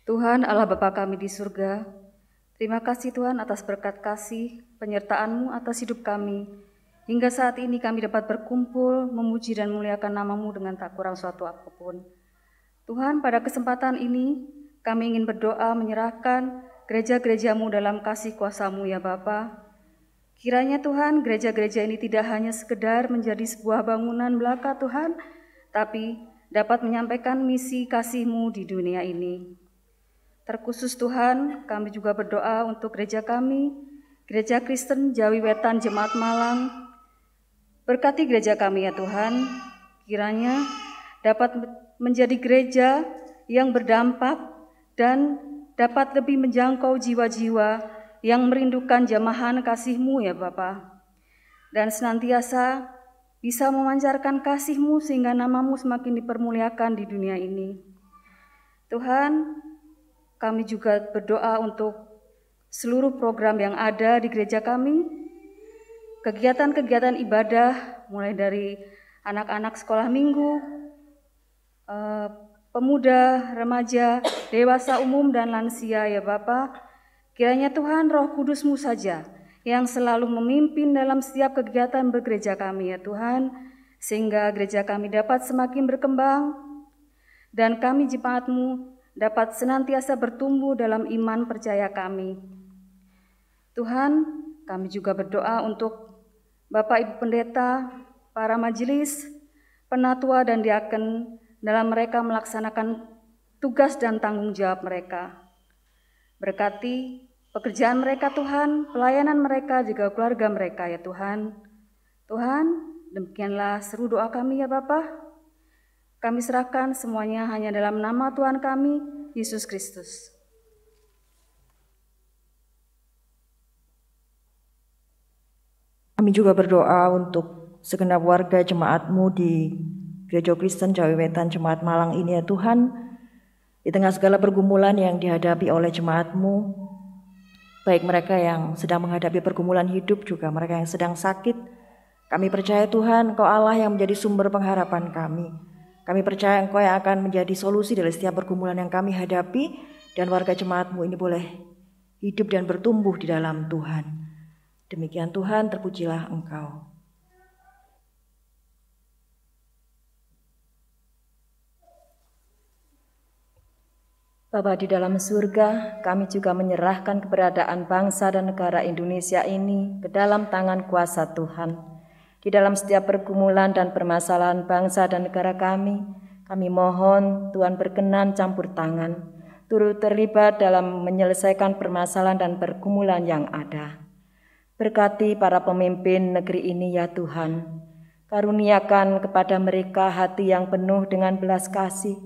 Tuhan Allah Bapa kami di surga, terima kasih Tuhan atas berkat kasih, penyertaan-Mu atas hidup kami. Hingga saat ini kami dapat berkumpul, memuji dan memuliakan nama-Mu dengan tak kurang suatu apapun. Tuhan, pada kesempatan ini kami ingin berdoa menyerahkan gereja-gereja-Mu dalam kasih kuasa-Mu ya Bapa. Kiranya Tuhan, gereja-gereja ini tidak hanya sekedar menjadi sebuah bangunan belaka Tuhan, tapi dapat menyampaikan misi kasih-Mu di dunia ini. Terkhusus Tuhan, kami juga berdoa untuk gereja kami, Gereja Kristen Jawi Wetan Jemaat Malang. Berkati gereja kami ya Tuhan, kiranya dapat menjadi gereja yang berdampak dan dapat lebih menjangkau jiwa-jiwa yang merindukan jamahan kasih-Mu ya Bapa. Dan senantiasa bisa memancarkan kasih-Mu sehingga nama-Mu semakin dipermuliakan di dunia ini. Tuhan, kami juga berdoa untuk seluruh program yang ada di gereja kami, kegiatan-kegiatan ibadah mulai dari anak-anak sekolah minggu, pemuda, remaja, dewasa umum, dan lansia ya Bapa. Kiranya Tuhan Roh Kudus-Mu saja yang selalu memimpin dalam setiap kegiatan bergereja kami ya Tuhan, sehingga gereja kami dapat semakin berkembang, dan kami jemaat-Mu dapat senantiasa bertumbuh dalam iman percaya kami. Tuhan, kami juga berdoa untuk Bapak Ibu Pendeta, para majelis, penatua dan diaken dalam mereka melaksanakan tugas dan tanggung jawab mereka. Berkati pekerjaan mereka Tuhan, pelayanan mereka juga keluarga mereka ya Tuhan. Tuhan, demikianlah seru doa kami ya Bapa. Kami serahkan semuanya hanya dalam nama Tuhan kami, Yesus Kristus. Kami juga berdoa untuk segenap warga jemaat-Mu di Gereja Kristen Jawi Wetan Jemaat Malang ini ya Tuhan. Di tengah segala pergumulan yang dihadapi oleh jemaat-Mu, baik mereka yang sedang menghadapi pergumulan hidup juga mereka yang sedang sakit, kami percaya Tuhan Engkau Allah yang menjadi sumber pengharapan kami. Kami percaya Engkau yang akan menjadi solusi dari setiap pergumulan yang kami hadapi, dan warga jemaat-Mu ini boleh hidup dan bertumbuh di dalam Tuhan. Demikian Tuhan, terpujilah Engkau. Bapa di dalam surga, kami juga menyerahkan keberadaan bangsa dan negara Indonesia ini ke dalam tangan kuasa Tuhan. Di dalam setiap pergumulan dan permasalahan bangsa dan negara kami mohon Tuhan berkenan campur tangan, turut terlibat dalam menyelesaikan permasalahan dan pergumulan yang ada. Berkati para pemimpin negeri ini ya Tuhan, karuniakan kepada mereka hati yang penuh dengan belas kasih,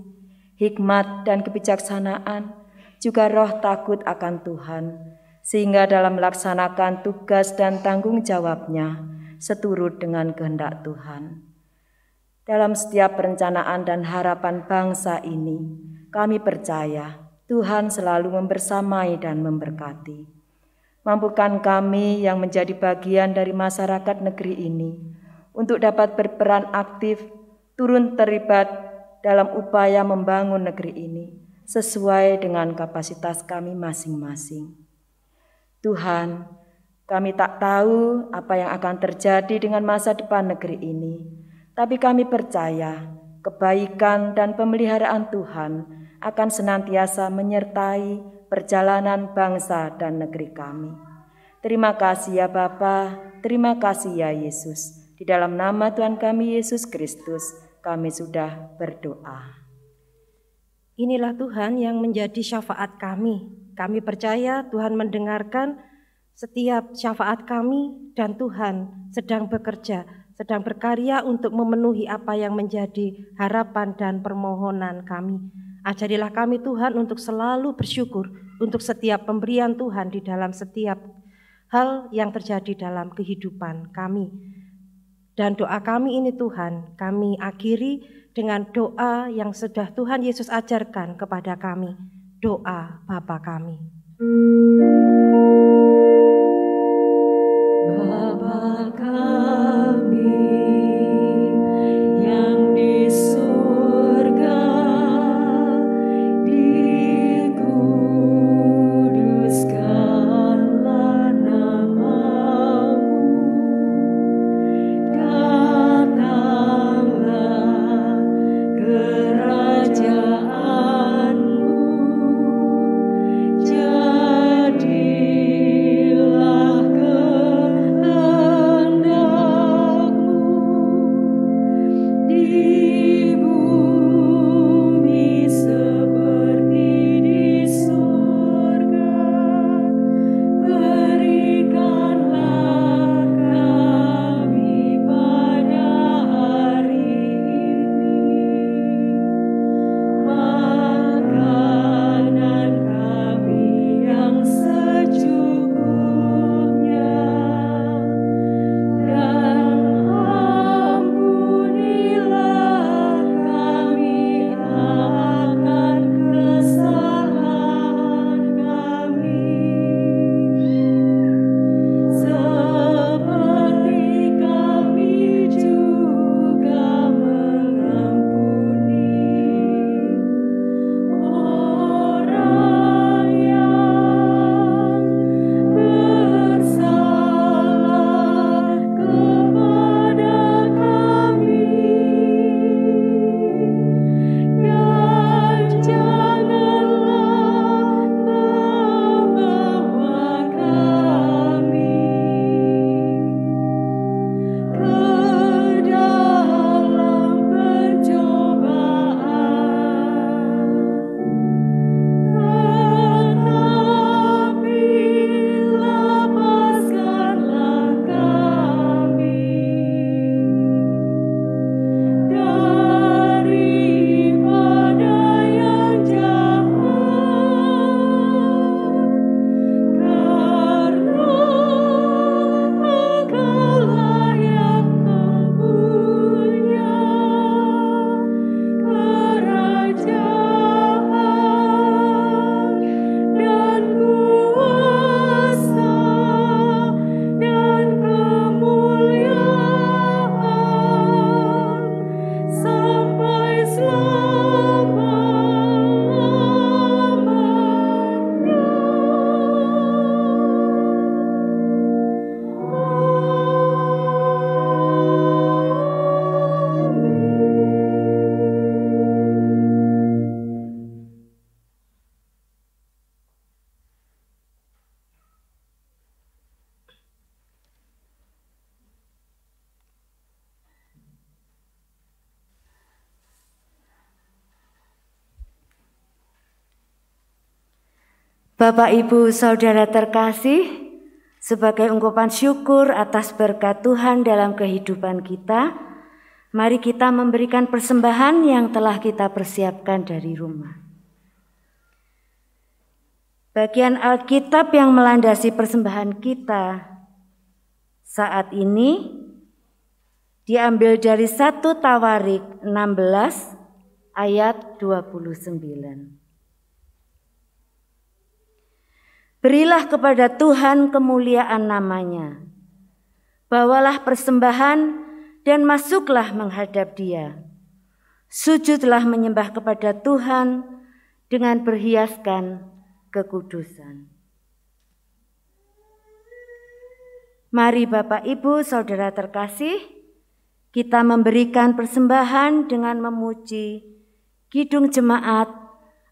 hikmat dan kebijaksanaan, juga roh takut akan Tuhan, sehingga dalam melaksanakan tugas dan tanggung jawabnya seturut dengan kehendak Tuhan. Dalam setiap perencanaan dan harapan bangsa ini, kami percaya Tuhan selalu membersamai dan memberkati. Mampukan kami yang menjadi bagian dari masyarakat negeri ini untuk dapat berperan aktif, turun terlibat dalam upaya membangun negeri ini sesuai dengan kapasitas kami masing-masing. Tuhan, kami tak tahu apa yang akan terjadi dengan masa depan negeri ini, tapi kami percaya kebaikan dan pemeliharaan Tuhan akan senantiasa menyertai perjalanan bangsa dan negeri kami. Terima kasih ya Bapa, terima kasih ya Yesus. Di dalam nama Tuhan kami Yesus Kristus, kami sudah berdoa. Inilah Tuhan yang menjadi syafaat kami. Kami percaya Tuhan mendengarkan setiap syafaat kami, dan Tuhan sedang bekerja, sedang berkarya untuk memenuhi apa yang menjadi harapan dan permohonan kami. Ajarilah kami Tuhan untuk selalu bersyukur untuk setiap pemberian Tuhan di dalam setiap hal yang terjadi dalam kehidupan kami. Dan doa kami ini Tuhan, kami akhiri dengan doa yang sudah Tuhan Yesus ajarkan kepada kami. Doa Bapa kami. Bapa kami yang di surga, dikuduskanlah nama-Mu, datanglah kerajaan-Mu, jadi Bapak, Ibu, Saudara terkasih, sebagai ungkapan syukur atas berkat Tuhan dalam kehidupan kita, mari kita memberikan persembahan yang telah kita persiapkan dari rumah. Bagian Alkitab yang melandasi persembahan kita saat ini diambil dari 1 Tawarik 16 ayat 29. Berilah kepada Tuhan kemuliaan namanya. Bawalah persembahan dan masuklah menghadap Dia. Sujudlah menyembah kepada Tuhan dengan berhiaskan kekudusan. Mari Bapak, Ibu, Saudara terkasih, kita memberikan persembahan dengan memuji Kidung Jemaat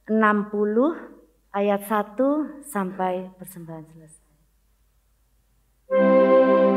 60 ayat 1 sampai persembahan selesai. Hallelujah.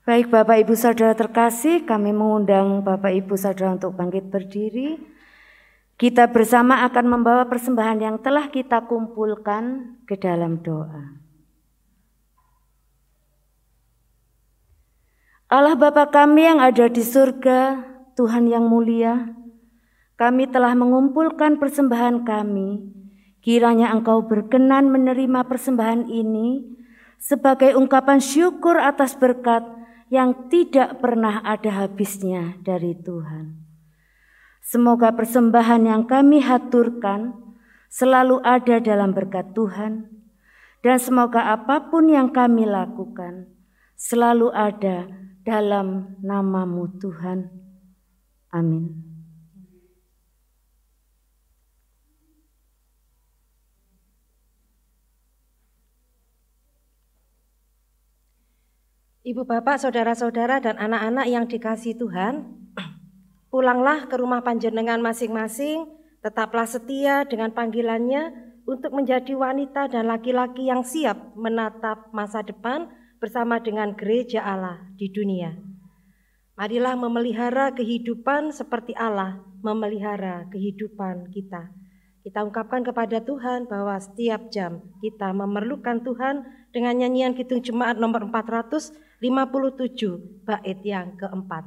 Baik Bapak Ibu Saudara terkasih, kami mengundang Bapak Ibu Saudara untuk bangkit berdiri. Kita bersama akan membawa persembahan yang telah kita kumpulkan ke dalam doa. Allah Bapa kami yang ada di surga, Tuhan yang mulia, kami telah mengumpulkan persembahan kami. Kiranya Engkau berkenan menerima persembahan ini sebagai ungkapan syukur atas berkat yang tidak pernah ada habisnya dari Tuhan. Semoga persembahan yang kami haturkan selalu ada dalam berkat Tuhan, dan semoga apapun yang kami lakukan selalu ada dalam nama-Mu Tuhan. Amin. Ibu bapak, saudara-saudara dan anak-anak yang dikasihi Tuhan, pulanglah ke rumah panjenengan masing-masing, tetaplah setia dengan panggilannya untuk menjadi wanita dan laki-laki yang siap menatap masa depan bersama dengan gereja Allah di dunia. Marilah memelihara kehidupan seperti Allah memelihara kehidupan kita. Kita ungkapkan kepada Tuhan bahwa setiap jam kita memerlukan Tuhan dengan nyanyian Kidung Jemaat nomor 457 bait yang keempat.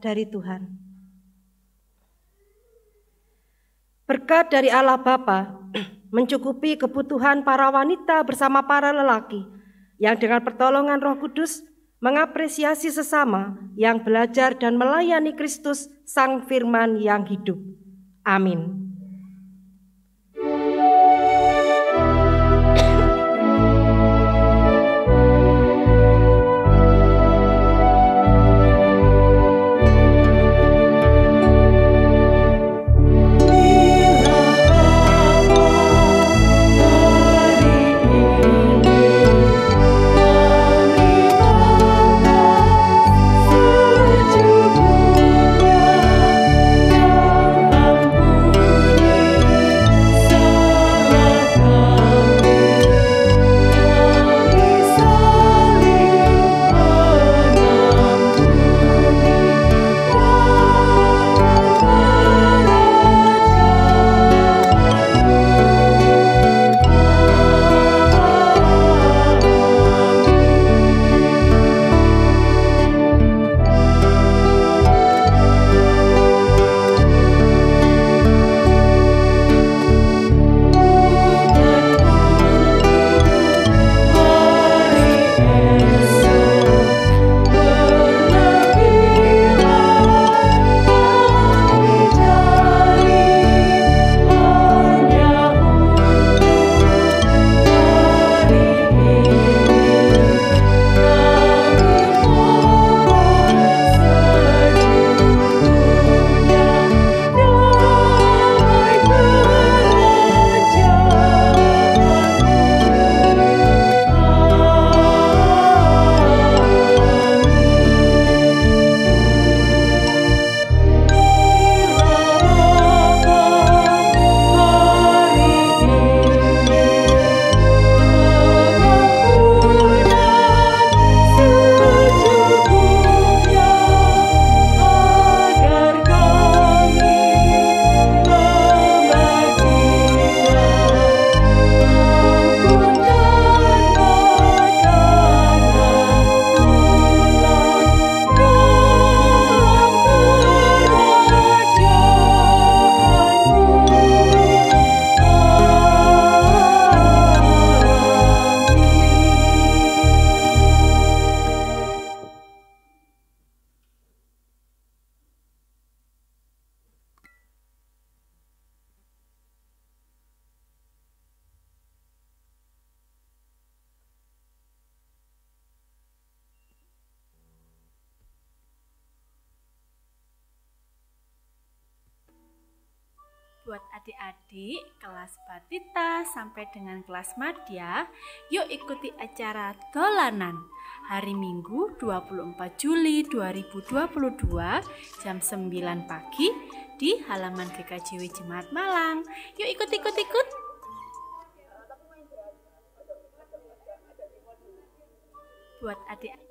Dari Tuhan. Berkat dari Allah Bapa mencukupi kebutuhan para wanita bersama para lelaki yang dengan pertolongan Roh Kudus mengapresiasi sesama yang belajar dan melayani Kristus Sang Firman yang hidup. Amin. Ampun Buat adik-adik kelas Batita sampai dengan kelas Madya, yuk ikuti acara dolanan hari Minggu 24 Juli 2022 jam 9 pagi di halaman GKJW Jemaat Malang. Yuk ikut. Buat adik